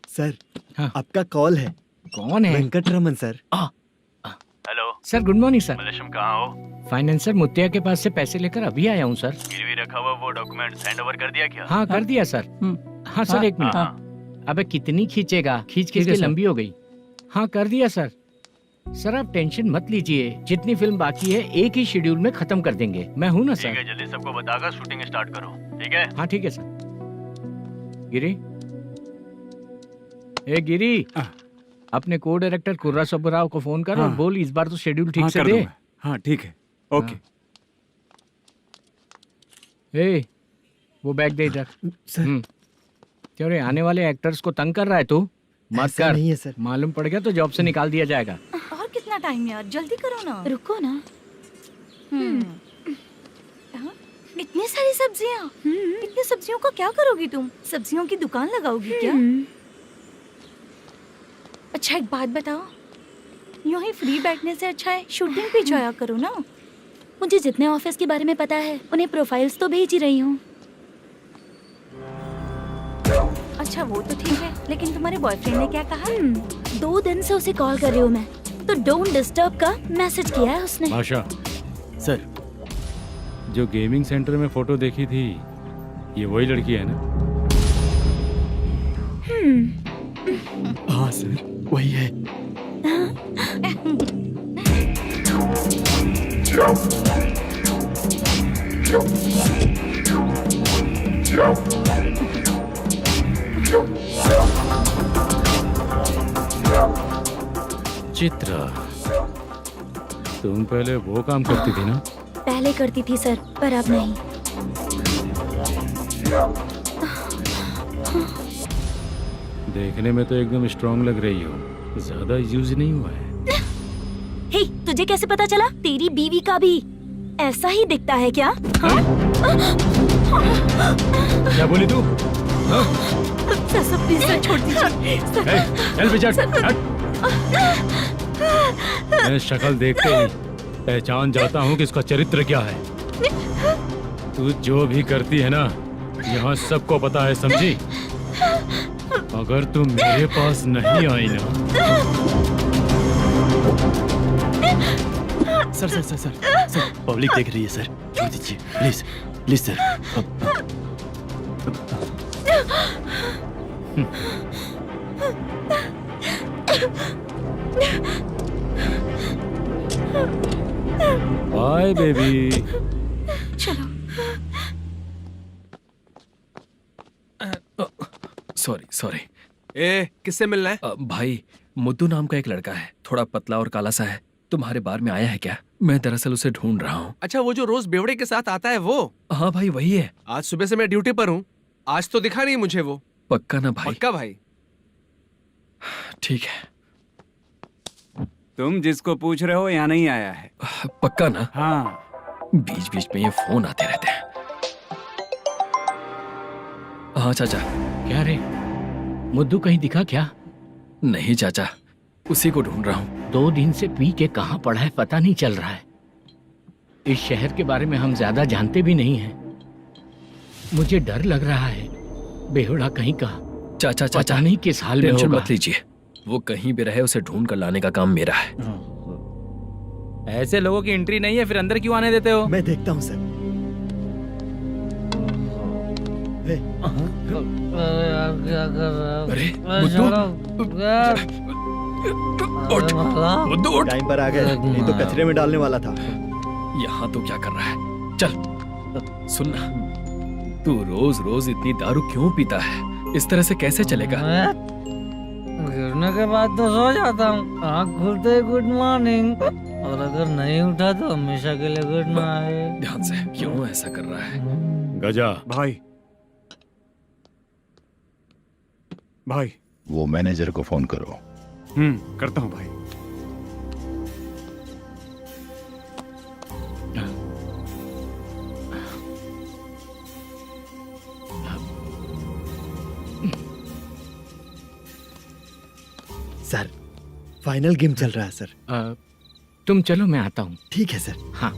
सर, हाँ। आपका कॉल है। कौन है? Venkataraman sir. Hello sir, good morning sir. Malesham, कहाँ हो? फाइनेंसर मुत्तिया के पास से पैसे लेकर अभी आया हूँ सर। गिरवी रखा हुआ वो डॉक्यूमेंट हैंड ओवर कर दिया क्या? हाँ, कर दिया सर। हाँ सर, 1 मिनट। अबे कितनी खींचेगा? खींच खींच के लंबी हो गई। हाँ, कर दिया सर। सर आप टेंशन मत लीजिए, जितनी फिल्म बाकी है एक ही शेड्यूल में खत्म कर देंगे। मैं हूँ ना सर। जल्दी सबको बताकर शूटिंग स्टार्ट करो, ठीक है? हाँ ठीक है सर। गिरी, ए गिरी, अपने को डायरेक्टर कुर्रा सुब्बराव को फोन कर और बोल इस बार तो शेड्यूल ठीक से दे। हाँ ठीक है, ओके। ए, वो बैग दे इधर। सर क्यों रे, आने वाले एक्टर्स को तंग कर रहा है तू? मत ऐसा कर। नहीं है सर। मालूम पड़ गया तो जॉब से निकाल दिया जाएगा। और कितना टाइम यार, जल्दी करो ना। रुको ना। हाँ? इतनी सारी सब्जियाँ, इतनी सब्जियों का क्या करोगी तुम? सब्जियों की दुकान लगाओगी क्या? अच्छा एक बात बताओ, यूं ही फ्री बैठने से अच्छा है शूटिंग पे जाया करो ना। मुझे जितने ऑफिस के बारे में पता है उन्हें प्रोफाइल्स तो भेज ही रही हूँ। अच्छा वो तो ठीक है, लेकिन तुम्हारे बॉयफ्रेंड ने क्या कहा? 2 दिन से उसे कॉल कर रही हूँ मैं, तो डोंट डिस्टर्ब का मैसेज किया है उसने। आशा, सर जो गेमिंग सेंटर में फोटो देखी थी, ये वही लड़की है ना? हाँ सर, वही है। चित्रा, तुम पहले वो काम करती थी ना? पहले करती थी सर, पर अब नहीं। देखने में तो एकदम स्ट्रांग लग रही हो, ज्यादा यूज नहीं हुआ है। हे, तुझे कैसे पता चला? तेरी बीवी का भी ऐसा ही दिखता है क्या? क्या बोली तू? सर प्लीज सर, छोड़ दीजिए। चल बेटा, मैं शक्ल देखते ही पहचान जाता हूँ कि इसका चरित्र क्या है। तू जो भी करती है ना, यहाँ सबको पता है, समझी? अगर तू मेरे पास नहीं आई ना। सर पब्लिक देख रही है सर, छोड़ दीजिए please please sir. Bye baby. चलो। Sorry sorry. ए, किससे मिलना है? भाई, मुद्दू नाम का एक लड़का है, थोड़ा पतला और काला सा है। तुम्हारे बार में आया है क्या? मैं दरअसल उसे ढूंढ रहा हूँ। अच्छा, वो जो रोज बेवड़े के साथ आता है वो? हाँ भाई, वही है। आज सुबह से मैं ड्यूटी पर हूँ, आज तो दिखा नहीं मुझे वो। पक्का ना भाई? पक्का भाई। ठीक है। तुम जिसको पूछ रहे हो यहाँ नहीं आया है? पक्का ना? हाँ। बीच बीच में ये फोन आते रहते हैं। हाँ चाचा। क्या रे, मुद्दू कहीं दिखा क्या? नहीं चाचा, उसी को ढूंढ रहा हूँ। 2 दिन से पी के कहाँ पड़ा है पता नहीं चल रहा है। इस शहर के बारे में हम ज्यादा जानते भी नहीं हैं। मुझे डर लग रहा है, बेहुड़ा कहीं का। चाचा पता नहीं किस हाल में टेंशन होगा। मत लीजिए, वो कहीं भी रहे उसे ढूंढ कर लाने का काम मेरा है। ऐसे लोगों की एंट्री नहीं है, फिर अंदर क्यों आने देते हो? मैं देखता हूँ सर। अरे मुद्दू उठ। टाइम पर आ गए, नहीं तो कचरे में डालने वाला था। यहाँ तो क्या कर रहा है? चल सुनना, तू रोज रोज इतनी दारू क्यों पीता है? इस तरह से कैसे चलेगा? गिरने के बाद तो सो जाता हूँ, आँख खुलते ही गुड मॉर्निंग, और अगर नहीं उठा तो हमेशा के लिए गुड नाइट। ध्यान से, क्यों ऐसा कर रहा है? गजा भाई, भाई वो मैनेजर को फोन करो। करता हूँ भाई। सर, फाइनल गेम चल रहा है सर। तुम चलो, मैं आता हूँ। ठीक है सर। हाँ।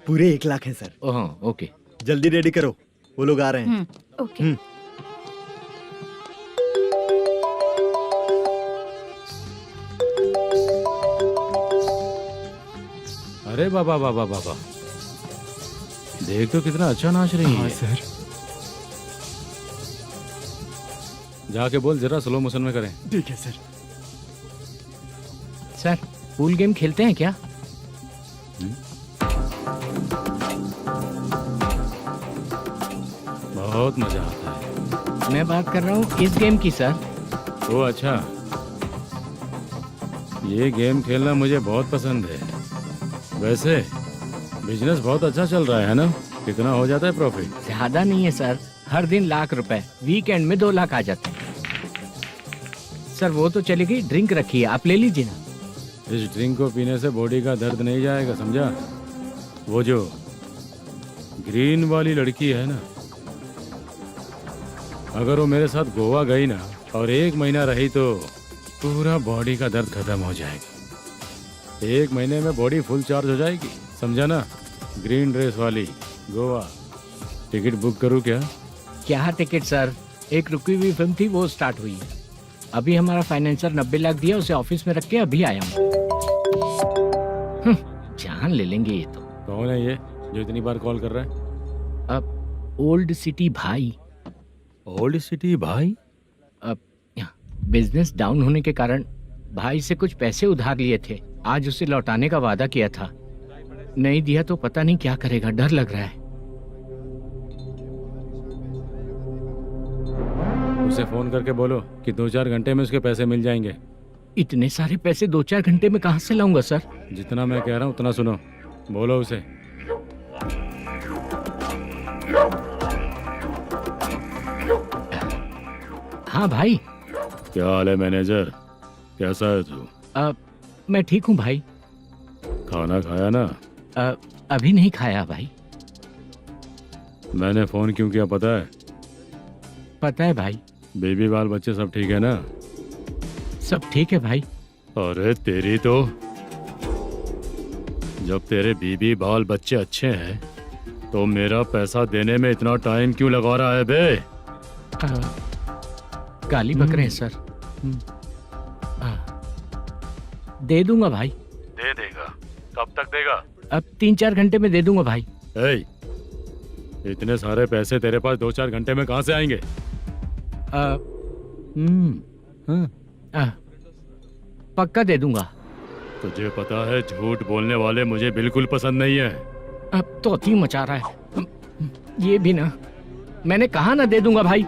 पूरे 1 लाख हैं सर। Oh okay. जल्दी रेडी करो, वो लोग आ रहे हैं। ओके। अरे बाबा बाबा बाबा, देख तो कितना अच्छा नाच रही है। सर। जाके बोल जरा स्लो मोशन में करें। ठीक है सर। सर पूल गेम खेलते हैं क्या? बहुत मजा आता है। मैं बात कर रहा हूँ इस गेम की सर। ओ अच्छा, ये गेम खेलना मुझे बहुत पसंद है। वैसे बिजनेस बहुत अच्छा चल रहा है ना? कितना हो जाता है प्रॉफिट? ज्यादा नहीं है सर, हर दिन लाख रुपए, वीकेंड में 2 लाख आ जाते हैं। सर वो तो चलेगी, ड्रिंक रखी है, आप ले लीजिए ना। इस ड्रिंक को पीने से बॉडी का दर्द नहीं जाएगा, समझा? वो जो ग्रीन वाली लड़की है ना, अगर वो मेरे साथ गोवा गई ना और 1 महीना रही तो पूरा बॉडी का दर्द खत्म हो जाएगा। 1 महीने में बॉडी फुल चार्ज हो जाएगी, समझा ना? ग्रीन ड्रेस वाली गोवा। टिकट बुक करूं क्या? क्या टिकट सर, एक रुकी हुई फिल्म थी वो स्टार्ट हुई है। अभी हमारा फाइनेंसर 90 लाख दिया, उसे ऑफिस में रख के अभी आया हूँ। जान ले लेंगे ये तो। कौन है ये जो इतनी बार कॉल कर रहा है? अब ओल्ड सिटी भाई। ओल्ड सिटी भाई? अब बिजनेस डाउन होने के कारण भाई से कुछ पैसे उधार लिए थे, आज उसे लौटाने का वादा किया था। नहीं दिया तो पता नहीं क्या करेगा, डर लग रहा है। उसे फोन करके बोलो कि 2-4 घंटे में उसके पैसे मिल जाएंगे। इतने सारे पैसे 2-4 घंटे में कहाँ से लाऊंगा सर? जितना मैं कह रहा हूँ उतना सुनो, बोलो उसे। हाँ भाई। क्या हाल है मैनेजर, कैसा है तू? मैं ठीक हूँ भाई। खाना खाया ना? अभी नहीं खाया भाई। मैंने फोन क्यों किया पता है? पता है भाई। बेबी बाल बच्चे सब ठीक है ना? सब ठीक है भाई। अरे तेरी तो, जब तेरे बीबी बाल बच्चे अच्छे हैं तो मेरा पैसा देने में इतना टाइम क्यों लगा रहा है बे? गाली बक रहे हैं सर। दे दूंगा भाई। दे देगा? कब तक देगा? अब 3-4 घंटे में दे दूंगा भाई। इतने सारे पैसे तेरे पास 2-4 घंटे में कहाँ से आएंगे? पक्का दे दूंगा। तुझे पता है झूठ बोलने वाले मुझे बिल्कुल पसंद नहीं है। अब तो अति मचा रहा है ये भी ना। मैंने कहा ना दे दूंगा भाई।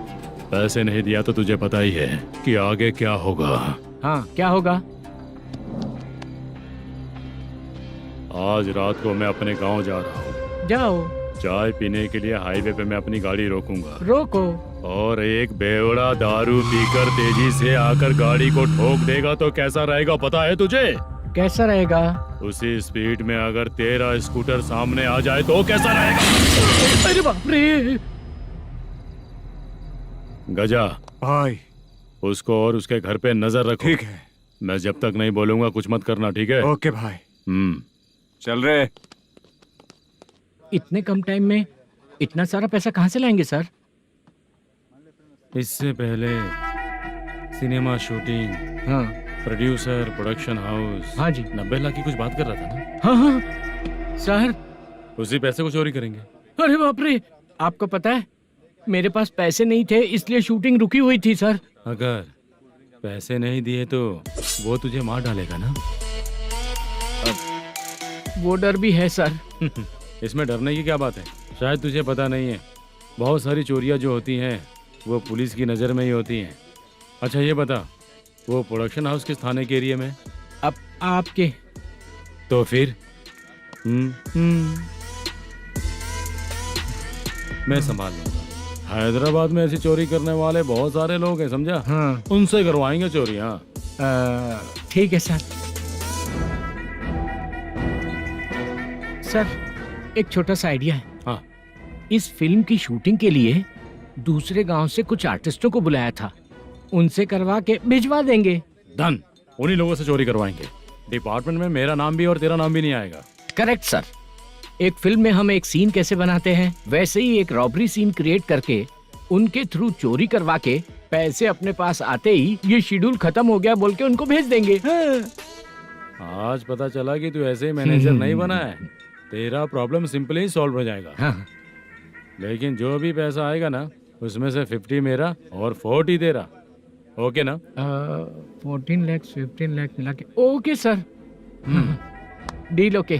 पैसे नहीं दिया तो तुझे पता ही है कि आगे क्या होगा। हाँ क्या होगा? आज रात को मैं अपने गांव जा रहा हूँ। जाओ। चाय पीने के लिए हाईवे पे मैं अपनी गाड़ी रोकूंगा। रोको। और एक बेवड़ा दारू पीकर तेजी से आकर गाड़ी को ठोक देगा तो कैसा रहेगा पता है तुझे? कैसा रहेगा? उसी स्पीड में अगर तेरा स्कूटर सामने आ जाए तो कैसा रहेगा? अरे बाप रे। गजा भाई, उसको और उसके घर पे नजर रखो। ठीक है। मैं जब तक नहीं बोलूंगा कुछ मत करना, ठीक है? ओके भाई। चल रहे। इतने कम टाइम में इतना सारा पैसा कहाँ से लाएंगे सर? इससे पहले सिनेमा शूटिंग, हाँ, प्रोड्यूसर, प्रोडक्शन हाउस। हाँ जी। 90 लाख की कुछ बात कर रहा था ना? हाँ हाँ सर। उसी पैसे को चोरी करेंगे। अरे बाप रे, आपको पता है मेरे पास पैसे नहीं थे इसलिए शूटिंग रुकी हुई थी सर। अगर पैसे नहीं दिए तो वो तुझे मार डालेगा ना? वो डर भी है सर। इसमें डरने की क्या बात है? शायद तुझे पता नहीं है, बहुत सारी चोरियां जो होती हैं वो पुलिस की नज़र में ही होती हैं। अच्छा ये बता, वो प्रोडक्शन हाउस किस थाने के एरिया में? अब आपके। तो फिर मैं संभाल लूंगा। हैदराबाद में ऐसी चोरी करने वाले बहुत सारे लोग हैं, समझा? हाँ। उनसे करवाएंगे चोरी। हाँ ठीक है सर। सर एक छोटा सा आइडिया है। हाँ। इस फिल्म की शूटिंग के लिए दूसरे गांव से कुछ आर्टिस्टों को बुलाया था, उनसे करवा के भिजवा देंगे। डन। उन्हीं लोगों से चोरी करवाएंगे। डिपार्टमेंट में मेरा नाम भी और तेरा नाम भी नहीं आएगा। Correct sir. एक फिल्म में हम एक सीन कैसे बनाते हैं, वैसे ही एक रॉबरी सीन क्रिएट करके उनके थ्रू चोरी करवा के पैसे अपने पास आते ही ये शेड्यूल खत्म हो गया बोल के उनको भेज देंगे। आज पता चला कि तू ऐसे ही मैनेजर नहीं बना है। तेरा प्रॉब्लम सिंपली ही सॉल्व हो जाएगा। हाँ। लेकिन जो भी पैसा आएगा ना, उसमें से 50 मेरा और 40 तेरा। ओके ना? 14 लाख 15 लाख मिला के ओके सर। Deal okay.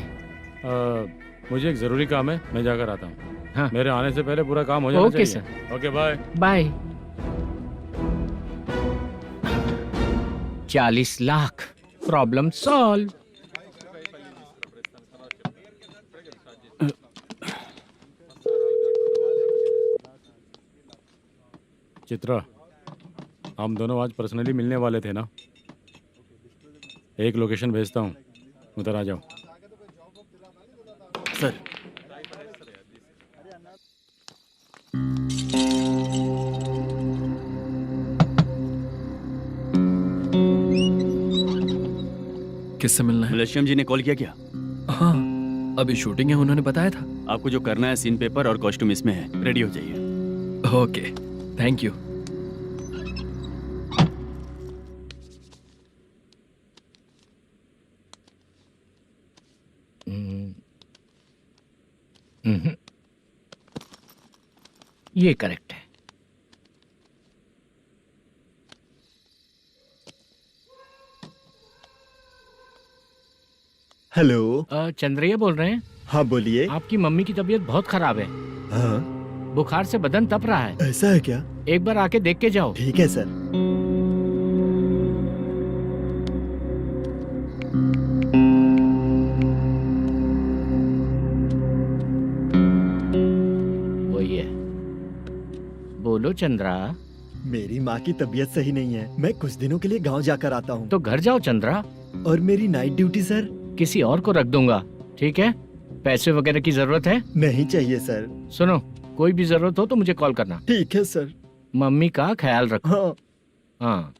मुझे एक जरूरी काम है, मैं जाकर आता हूँ। हाँ। मेरे आने से पहले पूरा काम हो जाना ओके चाहिए। Sir. Okay bye bye. 40 lakh problem solve. Chitra, हम दोनों आज पर्सनली मिलने वाले थे ना? एक लोकेशन भेजता हूँ, उधर आ जाओ। सर किससे मिलना है? मलेशियम जी ने कॉल किया क्या? हाँ, अभी शूटिंग है, उन्होंने बताया था। आपको जो करना है, सीन पेपर और कॉस्ट्यूम इसमें है, रेडी हो जाइए। Okay, thank you. ये करेक्ट है। हेलो। चंद्रैया बोल रहे हैं? हाँ बोलिए। आपकी मम्मी की तबीयत बहुत खराब है। हाँ। बुखार से बदन तप रहा है। ऐसा है क्या? एक बार आके देख के जाओ। ठीक है सर। वही है। बोलो चंद्रा। मेरी माँ की तबीयत सही नहीं है, मैं कुछ दिनों के लिए गांव जाकर आता हूँ। तो घर जाओ चंद्रा। और मेरी नाइट ड्यूटी सर? किसी और को रख दूंगा, ठीक है? पैसे वगैरह की जरूरत है? नहीं चाहिए सर। सुनो, कोई भी जरूरत हो तो मुझे कॉल करना। ठीक है सर। मम्मी का ख्याल रखो। हाँ। हाँ।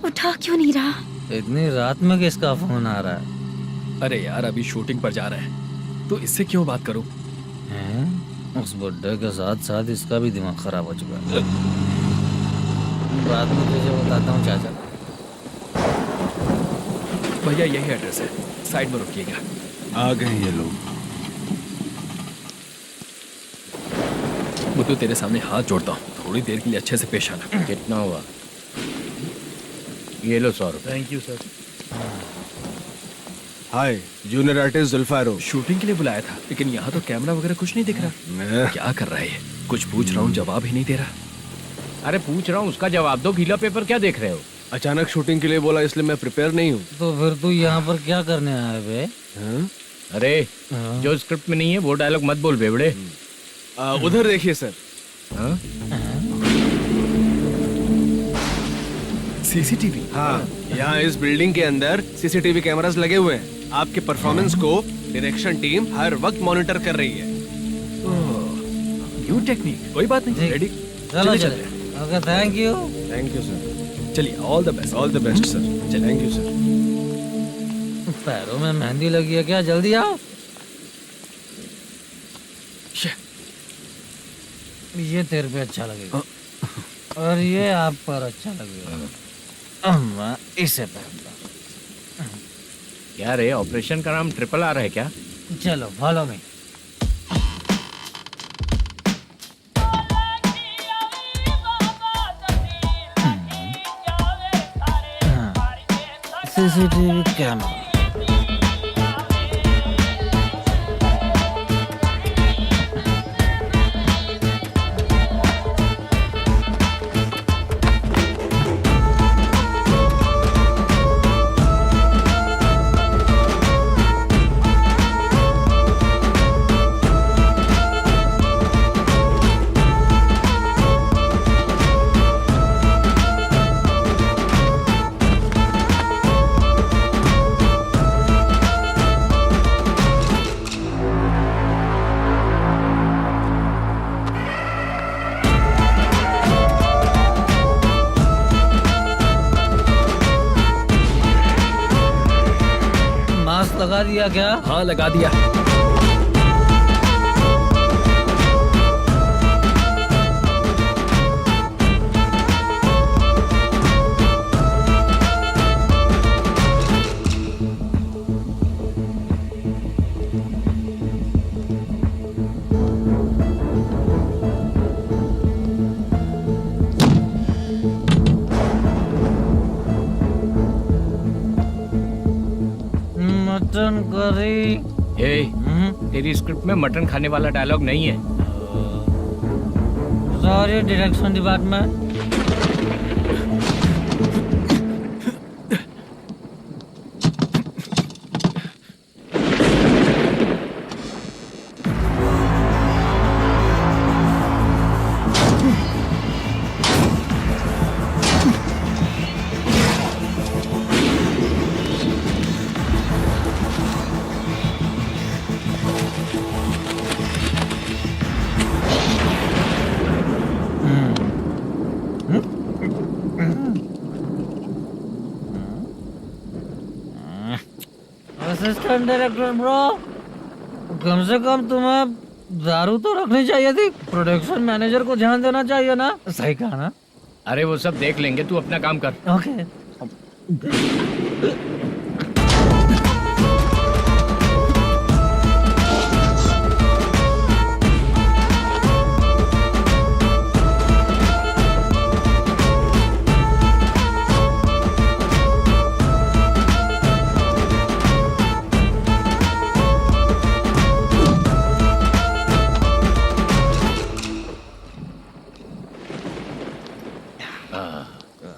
उठा क्यों नहीं रहा? इतनी रात में किसका फोन आ रहा है? अरे यार, अभी शूटिंग पर जा रहे हैं, तो इससे क्यों बात करूं? उस बुड्ढे के साथ साथ इसका भी दिमाग खराब हो चुका है। बाद में तुझे बताता हूँ चाचा। भैया यही एड्रेस है, साइड में रुकिएगा। आ गए ये लोग। बुद्धू, तेरे सामने हाथ जोड़ता हूँ, थोड़ी देर के लिए अच्छे से पेश आना। कितना हुआ? ये लो 100 रुपए। Thank you sir. Hi, junior artist Zulfar हो। शूटिंग के लिए बुलाया था, लेकिन यहाँ तो कैमरा वगैरह कुछ नहीं दिख रहा। क्या कर रहा है ये? कुछ पूछ रहा हूँ, जवाब ही नहीं दे रहा। अरे पूछ रहा हूँ, उसका जवाब दो। गीला पेपर क्या देख रहे हो? अचानक शूटिंग के लिए बोला, इसलिए मैं प्रिपेयर नहीं हूँ। तो फिर तू यहाँ पर क्या करने आया बे? अरे जो स्क्रिप्ट में नहीं है वो डायलॉग मत बोल बेवड़े। उधर देखिए सर। सीसीटीवी? हाँ, यहाँ इस बिल्डिंग के अंदर सीसीटीवी कैमरास लगे हुए हैं। आपके परफॉर्मेंस को डायरेक्शन टीम हर वक्त मॉनिटर कर रही है। न्यू टेक्निक, कोई बात नहीं। रेडी? चलो चले। Okay, thank you. Thank you sir. चलिए, all the best. All the best sir. Thank you sir. पैरों में मेहंदी लगी है क्या? जल्दी आओ। ये तेरे पे अच्छा लगेगा और ये आप पर अच्छा लगेगा। मैं इसे पहनता। क्या रे, ऑपरेशन का नाम ट्रिपल आर है क्या? चलो follow me. CCTV camera. Boss लगा दिया क्या? हाँ लगा दिया। Mutton curry. तेरी स्क्रिप्ट में मटन खाने वाला डायलॉग नहीं है। Sorry direction department. Assistant director bro, कम से कम तुम्हें दारू तो रखनी चाहिए थी। प्रोडक्शन मैनेजर को ध्यान देना चाहिए ना। सही कहा ना? अरे वो सब देख लेंगे, तू अपना काम कर। ओके।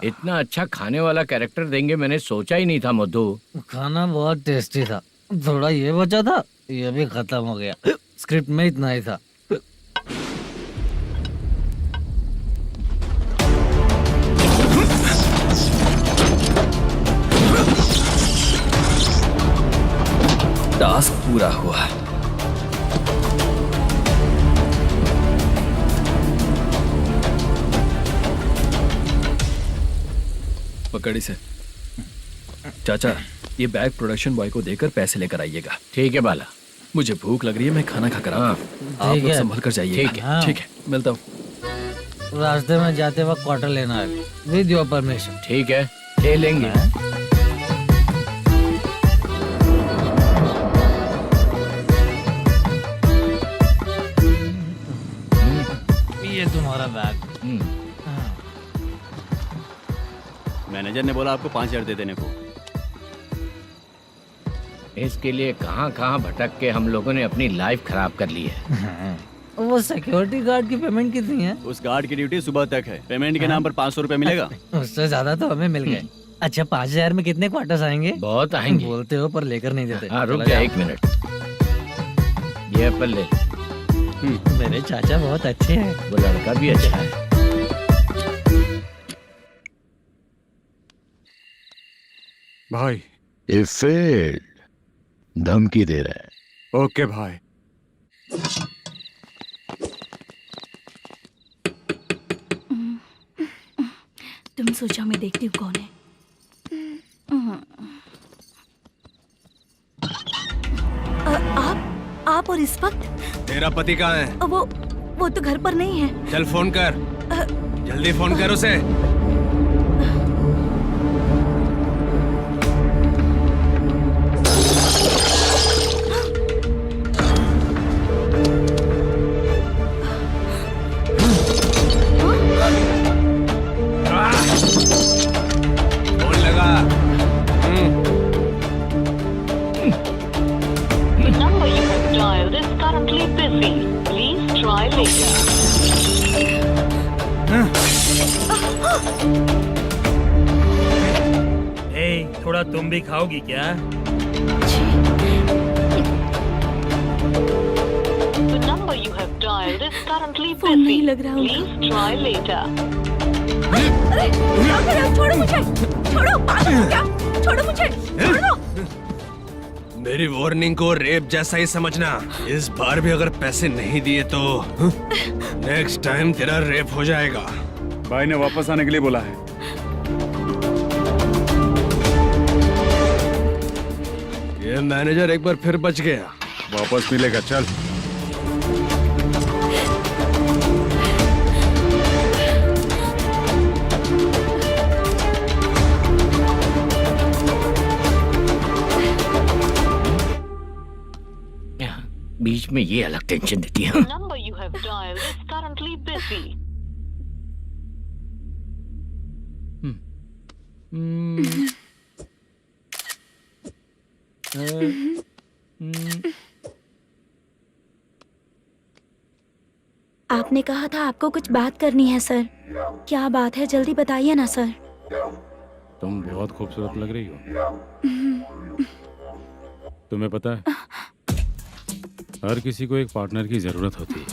इतना अच्छा खाने वाला कैरेक्टर देंगे मैंने सोचा ही नहीं था मधु। खाना बहुत टेस्टी था। थोड़ा ये बचा था, ये भी खत्म हो गया। स्क्रिप्ट में इतना ही था। टास्क पूरा हुआ। पकड़ी से चाचा, ये बैग प्रोडक्शन बॉय को देकर पैसे लेकर आइएगा। ठीक है बाला। मुझे भूख लग रही है, मैं खाना खाकर आता हूँ। आप लोग संभल कर जाइए। ठीक है। ठीक है, मिलता हूँ। रास्ते में जाते वक्त क्वार्टर लेना है, विद योर परमिशन। ठीक है, ले लेंगे। ये तुम्हारा बैग। मैनेजर ने बोला आपको 5,000 दे देने को। इसके लिए कहाँ कहाँ भटक के हम लोगों ने अपनी लाइफ खराब कर ली है। वो सिक्योरिटी गार्ड की पेमेंट कितनी है? उस गार्ड की ड्यूटी सुबह तक है। पेमेंट के नाम पर 500 रुपए मिलेगा। उससे ज्यादा तो हमें मिल गए। अच्छा 5,000 में कितने क्वार्टर्स आएंगे? बहुत आएंगे। बोलते हो पर लेकर नहीं देते। हाँ रुक जा 1 मिनट। ये एप्पल ले। मेरे चाचा बहुत अच्छे हैं। वो लड़का भी अच्छा है। भाई ये फेल्ड धमकी दे रहा है। ओके भाई। तुम सोचो मैं देखती हूँ कौन है। आप और इस वक्त? तेरा पति कहाँ है? वो तो घर पर नहीं है। चल फोन कर। जल्दी फोन कर उसे। थोड़ा तुम भी खाओगी क्या? फोन नहीं लग रहा उनका। अरे छोड़ो मुझे, छोड़ो, पागल हो क्या? छोड़ो मुझे, छोड़ो। मेरी वार्निंग को रेप जैसा ही समझना। इस बार भी अगर पैसे नहीं दिए तो नेक्स्ट टाइम तेरा रेप हो जाएगा। भाई ने वापस आने के लिए बोला है। ये मैनेजर एक बार फिर बच गया। वापस मिलेगा, चल। बीच में ये अलग टेंशन देती है। number you have dialed is currently busy. आपने कहा था आपको कुछ बात करनी है सर। क्या बात है, जल्दी बताइए ना सर। तुम बहुत खूबसूरत लग रही हो। तुम्हें पता है, हर किसी को एक पार्टनर की जरूरत होती है।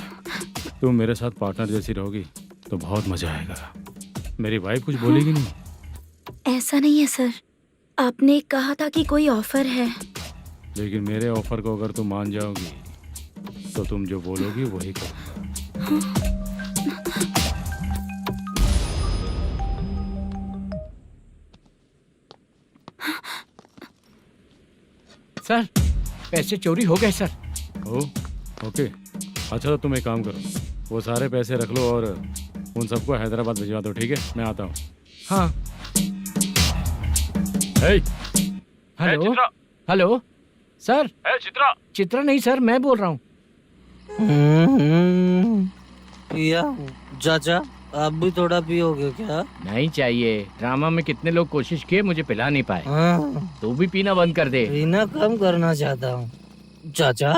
तुम मेरे साथ पार्टनर जैसी रहोगी तो बहुत मजा आएगा। मेरी वाइफ कुछ बोलेगी नहीं? ऐसा नहीं है सर, आपने कहा था कि कोई ऑफर है। लेकिन मेरे ऑफर को अगर तुम मान जाओगी तो तुम जो बोलोगी वही करो। सर, पैसे चोरी हो गए सर। ओके, अच्छा तो तुम एक काम करो, वो सारे पैसे रख लो और उन सबको हैदराबाद भिजवा दो, ठीक है? मैं आता हूँ। हाँ। Hello hello sir. Chitra? Chitra नहीं सर, मैं बोल रहा हूँ। या चाचा, आप भी थोड़ा पियोगे क्या? नहीं चाहिए। ड्रामा में कितने लोग कोशिश किए, मुझे पिला नहीं पाए। तू भी पीना बंद कर दे। पीना कम करना चाहता हूँ चाचा।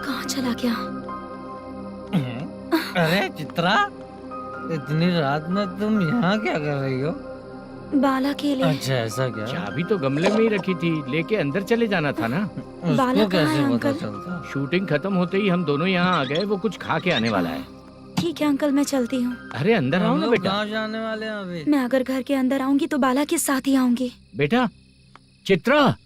कहाँ चला गया? अरे चित्रा, इतनी रात में तुम यहाँ क्या कर रही हो? बाला के लिए। अच्छा ऐसा क्या? चाबी तो गमले में ही रखी थी, लेके अंदर चले जाना था ना। बाला उसको कहाँ है कैसे पता अंकल? चलता? शूटिंग खत्म होते ही हम दोनों यहाँ आ गए। वो कुछ खा के आने वाला है। ठीक है अंकल, मैं चलती हूँ। अरे अंदर आओ हम ना लोग बेटा। कहाँ जाने वाले हैं अभी? मैं अगर घर के अंदर आऊंगी तो बाला के साथ ही आऊंगी। बेटा चित्रा।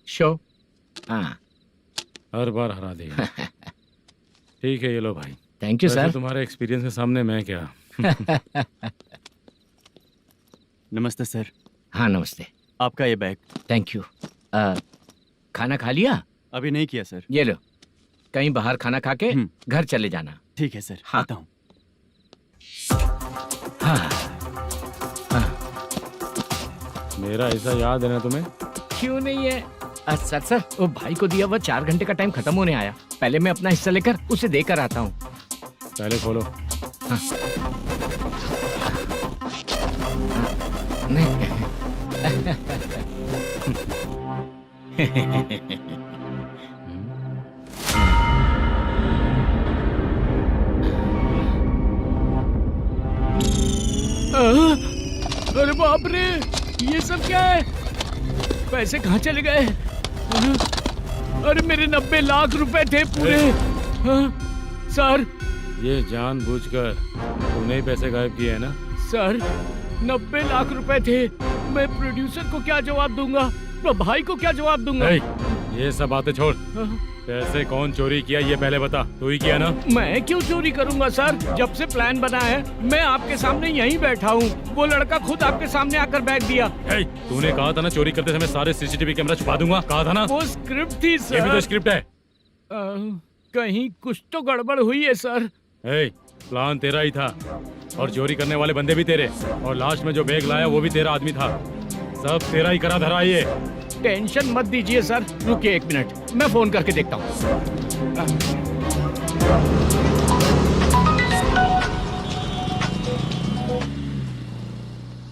शो। हाँ, हर बार हरा देगा। ठीक है, ये लो भाई। Thank you sir. तुम्हारे एक्सपीरियंस के सामने मैं क्या। नमस्ते सर। हाँ नमस्ते। आपका ये बैग। Thank you. खाना खा लिया? अभी नहीं किया सर। ये लो, कहीं बाहर खाना खा के घर चले जाना। ठीक है सर। हाँ। आता हूँ। हाँ। मेरा ऐसा याद है ना तुम्हें? क्यों नहीं है सर, वो भाई को दिया हुआ 4 घंटे का टाइम खत्म होने आया। पहले मैं अपना हिस्सा लेकर उसे देकर आता हूँ। पहले खोलो। हाँ। अरे बाप रे, ये सब क्या है? पैसे कहाँ चले गए? अरे मेरे 90 लाख रुपए थे पूरे। सर, ये जानबूझकर तूने ही पैसे गायब किए हैं ना? सर 90 लाख रुपए थे। मैं प्रोड्यूसर को क्या जवाब दूंगा, तो भाई को क्या जवाब दूंगा? ये सब बातें छोड़। पैसे कौन चोरी किया ये पहले बता। तू ही किया ना? मैं क्यों चोरी करूंगा सर? जब से प्लान बना है मैं आपके सामने यहीं बैठा हूँ। वो लड़का खुद आपके सामने आकर बैग दिया। तूने कहा था ना चोरी करते समय सारे सीसीटीवी कैमरा छुपा दूंगा, कहा था ना? वो स्क्रिप्ट थी सर। ये भी तो स्क्रिप्ट है। कहीं कुछ तो गड़बड़ हुई है सर। प्लान तेरा ही था और चोरी करने वाले बंदे भी तेरे, और लास्ट में जो बैग लाया वो भी तेरा आदमी था। सब तेरा ही करा धरा। ये टेंशन मत दीजिए सर। रुकिए 1 मिनट, मैं फोन करके देखता हूँ।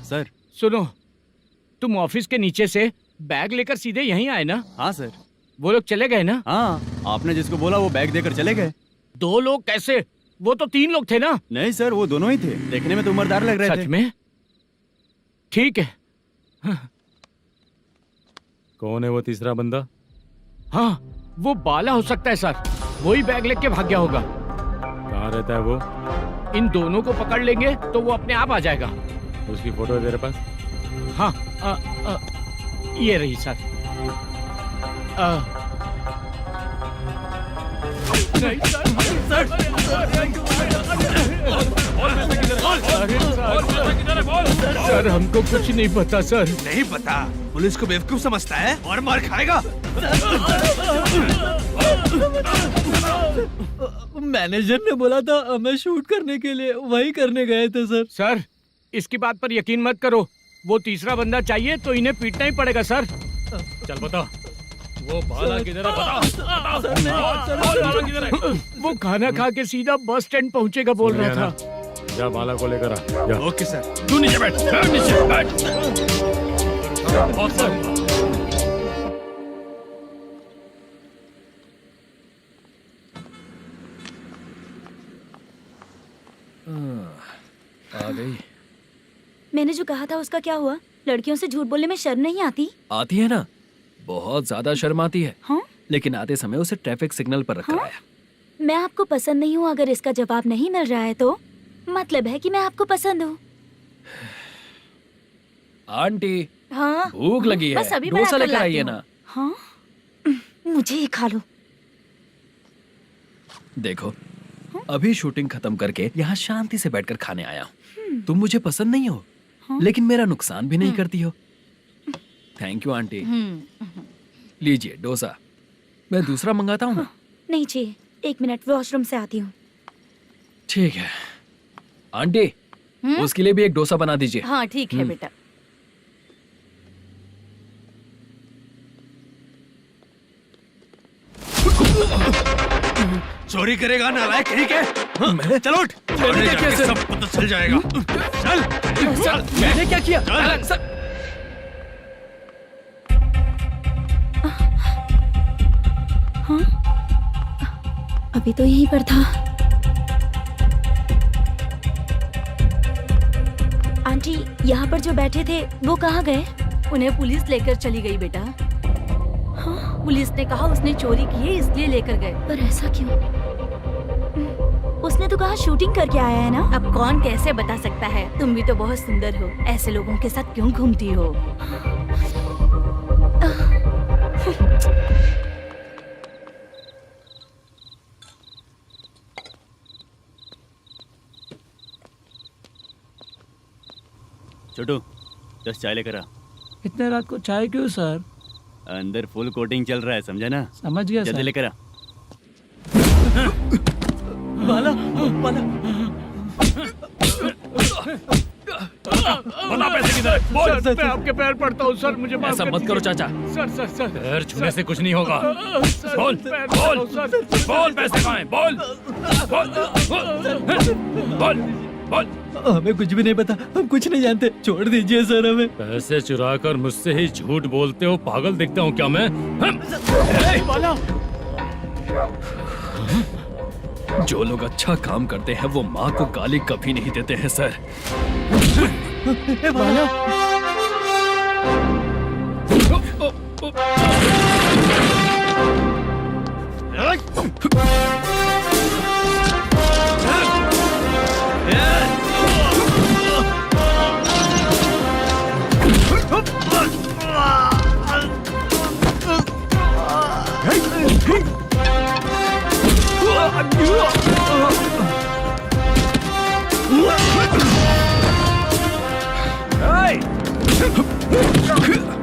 सर सुनो, तुम ऑफिस के नीचे से बैग लेकर सीधे यहीं आए ना? हाँ सर। वो लोग चले गए ना? हाँ, आपने जिसको बोला वो बैग देकर चले गए। 2 लोग कैसे? वो तो 3 लोग थे ना? नहीं सर, वो दोनों ही थे। देखने में तो उम्रदार लग रहे थे। सच में? ठीक है। कौन है वो तीसरा बंदा? हाँ, वो बाला हो सकता है सर। वही बैग लेके भाग गया होगा। कहाँ रहता है वो? इन दोनों को पकड़ लेंगे तो वो अपने आप आ जाएगा। उसकी फोटो है तेरे पास? हाँ ये रही सर। नहीं सर हमको कुछ नहीं पता सर। नहीं पता? पुलिस को बेवकूफ समझता है और मार खाएगा। मैनेजर ने बोला था हमें शूट करने के लिए, वही करने गए थे सर। सर इसकी बात पर यकीन मत करो, वो तीसरा बंदा चाहिए तो इन्हें पीटना ही पड़ेगा सर। चल बता, वो बाला किधर है? बता। बाला किधर है? वो खाना खा के सीधा बस स्टैंड पहुंचेगा बोल रहा था। जा बाला को लेकर आ। जा। Okay sir. तू नीचे बैठ, नीचे बैठ। आ गई। मैंने जो कहा था उसका क्या हुआ? लड़कियों से झूठ बोलने में शर्म नहीं आती? आती है ना, बहुत ज्यादा शर्म आती है। हाँ? लेकिन आते समय उसे ट्रैफिक सिग्नल पर रखा हाँ? है। मैं आपको पसंद नहीं हूँ अगर इसका जवाब नहीं मिल रहा है तो मतलब है कि मैं आपको पसंद हूँ। आंटी हाँ? भूख लगी है, बस अभी डोसा बनाकर लेकर लाती आइए हूँ। ना। हाँ? मुझे ही खा लो। देखो अभी शूटिंग खत्म करके यहाँ शांति से बैठकर खाने आया हूँ। तुम मुझे पसंद नहीं हो, लेकिन मेरा नुकसान भी नहीं करती हो। Thank you aunty. लीजिए डोसा। मैं दूसरा मंगाता हूँ ना? नहीं चाहिए, 1 मिनट वॉशरूम से आती हूँ। ठीक है आंटी, उसके लिए भी एक डोसा बना दीजिए। हाँ ठीक है बेटा। चोरी करेगा नालायक कहीं के? हाँ, चलो उठ। मैंने क्या किया? सब पता चल जाएगा। चल। मैंने क्या किया? हाँ? अभी तो यहीं पर था। आंटी यहाँ पर जो बैठे थे वो कहाँ गए? उन्हें पुलिस लेकर चली गई बेटा। हाँ? पुलिस ने कहा उसने चोरी की है इसलिए लेकर गए। पर ऐसा क्यों? उसने तो कहा शूटिंग करके आया है ना। अब कौन कैसे बता सकता है? तुम भी तो बहुत सुंदर हो, ऐसे लोगों के साथ क्यों घूमती हो? छोटू 10 चाय लेकर आ। इतने रात को चाय क्यों सर? अंदर फुल कोटिंग चल रहा है, समझा ना? समझ गया जल्दी सर। लेकर आ। बाला बाला बता पैसे किधर है? बोल। सर मैं आपके पैर पड़ता हूँ सर, मुझे माफ ऐसा कर मत करो दीजिए। चाचा। सर सर सर पैर छूने से कुछ नहीं होगा। सर, बोल पैर बोल पड़ता हूँ, सर। बोल, पैसे कहाँ हैं? बोल बोल बोल बोल। हमें कुछ भी नहीं पता, हम कुछ नहीं जानते, छोड़ दीजिए सर हमें। पैसे चुरा कर मुझसे ही झूठ बोलते हो, पागल दिखता हूँ क्या मैं? बाला जो लोग अच्छा काम करते हैं वो माँ को गाली कभी नहीं देते हैं सर।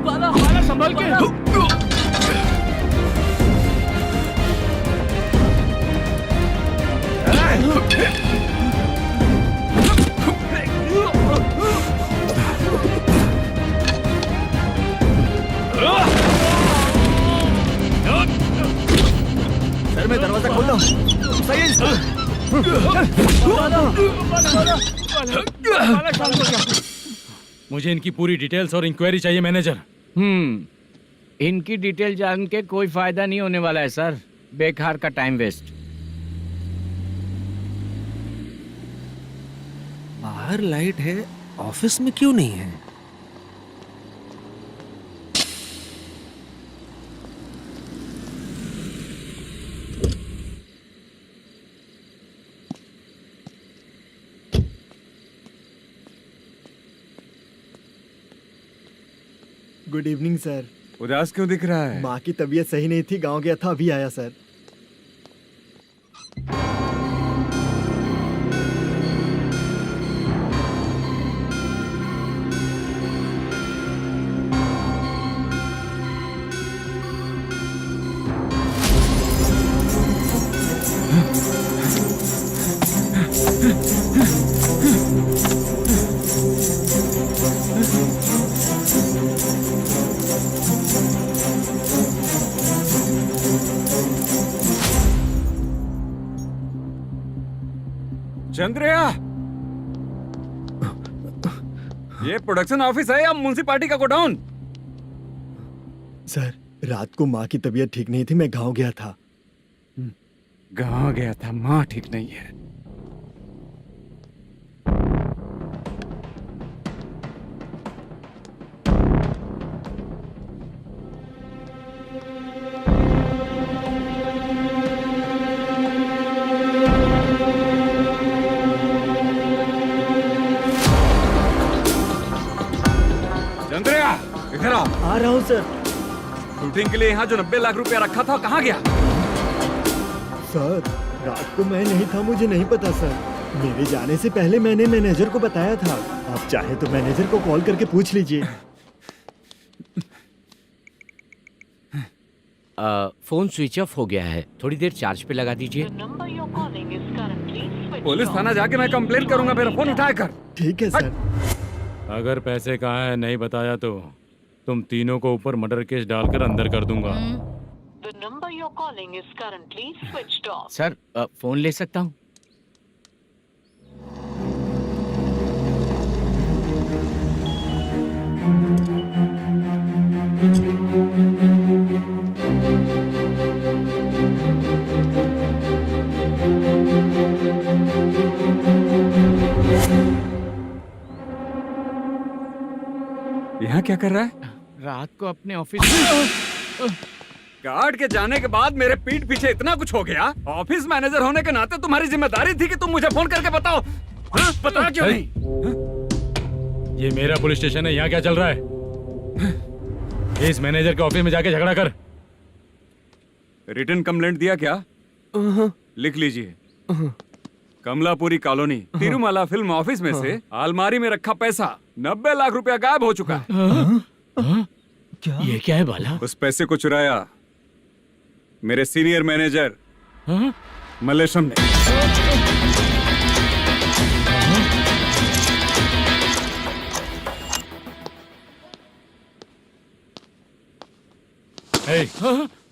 बाला बाला संभाल के। सर मैं दरवाजा खोलता हूँ। सही है मुझे इनकी पूरी डिटेल्स और इंक्वायरी चाहिए मैनेजर। इनकी डिटेल जान के कोई फायदा नहीं होने वाला है सर, बेकार का टाइम वेस्ट। बाहर लाइट है, ऑफिस में क्यों नहीं है? Good evening sir. उदास क्यों दिख रहा है? माँ की तबीयत सही नहीं थी, गांव गया था, अभी आया सर। चंद्रया, ये प्रोडक्शन ऑफिस है या म्युनिसिपालिटी का गोडाउन? सर, रात को माँ की तबीयत ठीक नहीं थी, मैं गांव गया था। गांव गया था, माँ ठीक नहीं है। चंद्रया, इधर आओ। आ रहा हूँ सर। शूटिंग के लिए यहाँ जो 90 लाख रुपया रखा था, कहाँ गया? सर, रात को मैं नहीं था, मुझे नहीं पता सर। मेरे जाने से पहले मैंने मैनेजर को बताया था। आप चाहे तो मैनेजर को कॉल करके पूछ लीजिए। फोन स्विच ऑफ हो गया है, थोड़ी देर चार्ज पे लगा दीजिए। पुलिस थाना जाके मैं कंप्लेंट करूंगा, मेरा फोन उठाया कर। ठीक है सर। अगर पैसे कहाँ है नहीं बताया तो तुम तीनों को ऊपर मर्डर केस डालकर अंदर कर दूंगा। The number you're calling is currently switched off. Sir, phone ले सकता हूँ? यहाँ क्या कर रहा है? रात को अपने ऑफिस गार्ड के जाने के बाद मेरे पीठ पीछे इतना कुछ हो गया। ऑफिस मैनेजर होने के नाते तुम्हारी जिम्मेदारी थी कि तुम मुझे फोन करके बताओ। हाँ? पता क्यों नहीं? ये मेरा पुलिस स्टेशन है, यहाँ क्या चल रहा है? इस मैनेजर के ऑफिस में जाके झगड़ा कर। रिटन कंप्लेंट दिया क्या? लिख लीजिए। Kamalapuri colony, Tirumala film office में से अलमारी में रखा पैसा 90 लाख रुपया गायब हो चुका है। क्या? ये क्या है बाला? उस पैसे को चुराया मेरे सीनियर मैनेजर मलेशम ने।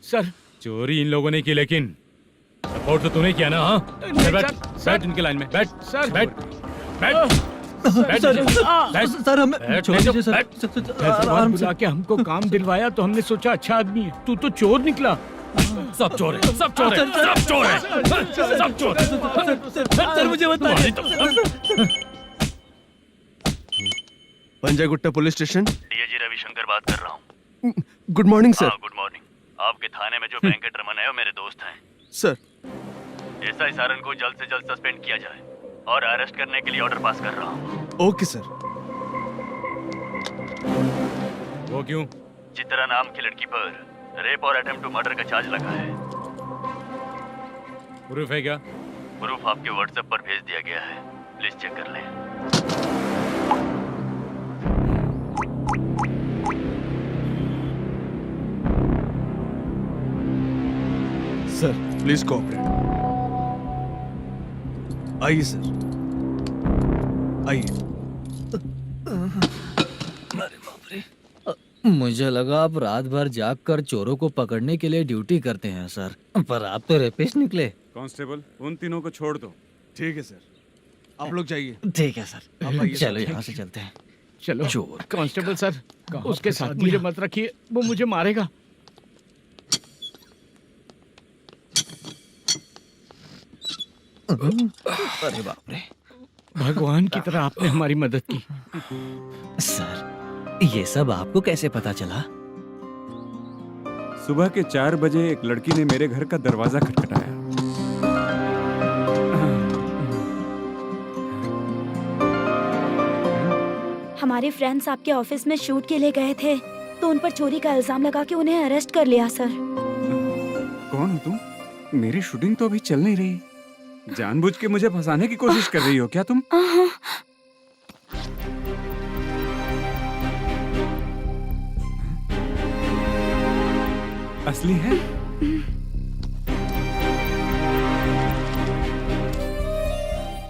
सर, चोरी इन लोगों ने की, लेकिन सपोर्ट तो तूने किया ना? हाँ, बैठ इनकी लाइन में, बैठ सर, बैठ बैठ सर, हमें छोड़ दीजिए सर। आराम से आके हमको काम दिलवाया तो हमने सोचा अच्छा आदमी है, तू तो चोर निकला। सब चोर है, सब चोर है, सब चोर है, सब चोर है। सर, मुझे बताइए। Panjagutta police station, DIG Ravishankar बात कर रहा हूँ। Good morning sir. Good morning. आपके थाने में जो वेंकट रमन है वो मेरे दोस्त हैं। सर, एसआई सारन को जल्द से जल्द सस्पेंड किया जाए और अरेस्ट करने के लिए ऑर्डर पास कर रहा हूँ। Okay sir. वो क्यों? चित्रा नाम की लड़की पर रेप और अटेम्प्ट टू मर्डर का चार्ज लगा है। प्रूफ है क्या? प्रूफ आपके व्हाट्सएप पर भेज दिया गया है, प्लीज चेक कर लें। Sir, please cooperate. आइए सर, आइए। मुझे लगा आप रात भर जाग कर चोरों को पकड़ने के लिए ड्यूटी करते हैं सर, पर आप तो रेपिस्ट निकले। कांस्टेबल, उन तीनों को छोड़ दो। ठीक है सर, आप लोग जाइए। ठीक है सर, चलो यहाँ से चलते हैं। चलो चोर। कांस्टेबल सर, उसके साथ मुझे मत रखिए, वो मुझे मारेगा। अरे बाप रे, भगवान की तरह आपने हमारी मदद की। सर, ये सब आपको कैसे पता चला? सुबह के 4 बजे एक लड़की ने मेरे घर का दरवाजा खटखटाया। हमारे फ्रेंड्स आपके ऑफिस में शूट के लिए गए थे, तो उन पर चोरी का इल्जाम लगा के उन्हें अरेस्ट कर लिया सर। कौन हो तुम? मेरी शूटिंग तो अभी चल नहीं रही। जानबूझ के मुझे फंसाने की कोशिश कर रही हो क्या तुम? असली है?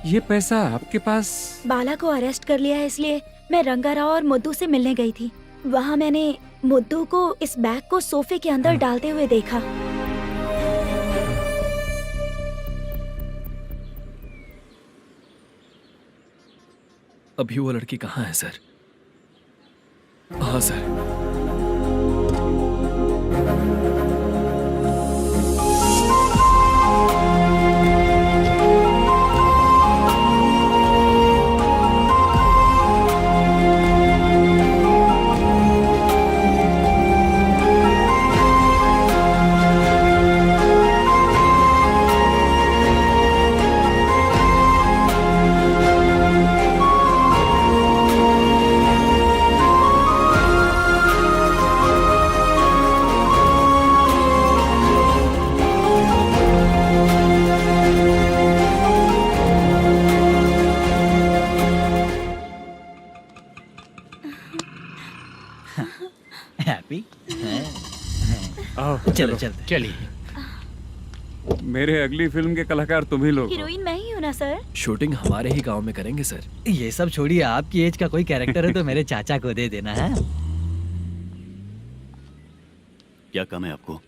ये पैसा आपके पास? बाला को अरेस्ट कर लिया है इसलिए मैं रंगाराव और मुद्दू से मिलने गई थी। वहाँ मैंने मुद्दू को इस बैग को सोफे के अंदर डालते हुए देखा। अभी वो लड़की कहाँ है सर? हाँ सर। हैप्पी? आओ चलो चलते। चलिए। मेरे अगली फिल्म के कलाकार तुम ही लोग हो। हीरोइन मैं ही हूँ ना सर। शूटिंग हमारे ही गांव में करेंगे सर। ये सब छोड़िए, आपकी एज का कोई कैरेक्टर है तो मेरे चाचा को दे देना है। क्या काम है आपको?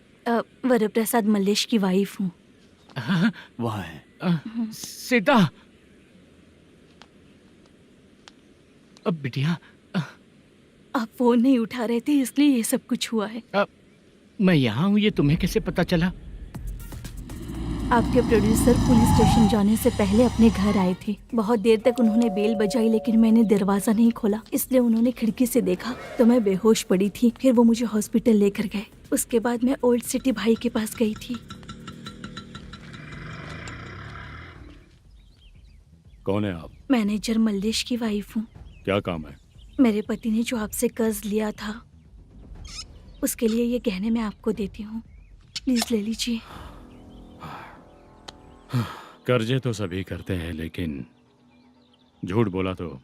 वरप्रसाद मल्लेश की वाइफ हूँ। वहाँ है। सीता। अब बिटिया, आप फोन नहीं उठा रहे थे इसलिए ये सब कुछ हुआ है। मैं यहाँ हूँ, ये तुम्हें कैसे पता चला? आपके प्रोड्यूसर पुलिस स्टेशन जाने से पहले अपने घर आए थे। बहुत देर तक उन्होंने बेल बजाई लेकिन मैंने दरवाजा नहीं खोला, इसलिए उन्होंने खिड़की से देखा तो मैं बेहोश पड़ी थी। फिर वो मुझे हॉस्पिटल लेकर गए। उसके बाद मैं ओल्ड सिटी भाई के पास गई थी। कौन है आप? मैनेजर मल्लेश की वाइफ हूँ। क्या काम है? मेरे पति ने जो आपसे कर्ज लिया था उसके लिए ये गहने मैं आपको देती हूँ, प्लीज ले लीजिए। कर्जे तो सभी करते हैं लेकिन झूठ बोला तो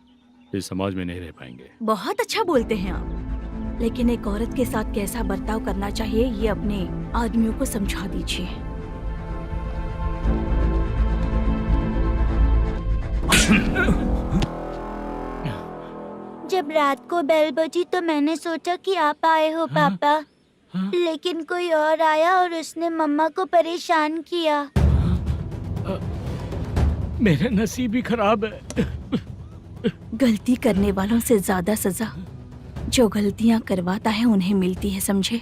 इस समाज में नहीं रह पाएंगे। बहुत अच्छा बोलते हैं आप, लेकिन एक औरत के साथ कैसा बर्ताव करना चाहिए ये अपने आदमियों को समझा दीजिए। जब रात को बेल बजी तो मैंने सोचा कि आप आए हो पापा। लेकिन कोई और आया और उसने मम्मा को परेशान किया। मेरा नसीब ही खराब है। गलती करने वालों से ज्यादा सजा जो गलतियां करवाता है उन्हें मिलती है, समझे?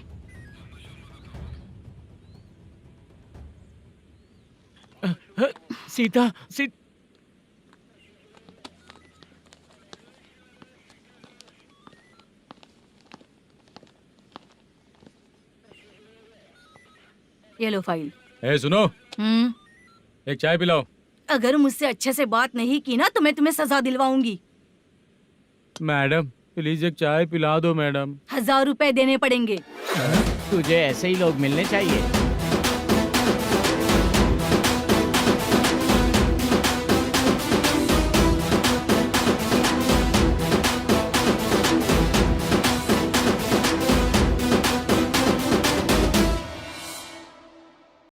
सीता, ये लो फाइल। ए सुनो, एक चाय पिलाओ। अगर मुझसे अच्छे से बात नहीं की ना तो मैं तुम्हें सजा दिलवाऊंगी। मैडम प्लीज एक चाय पिला दो मैडम। 1000 रुपए देने पड़ेंगे। तुझे ऐसे ही लोग मिलने चाहिए।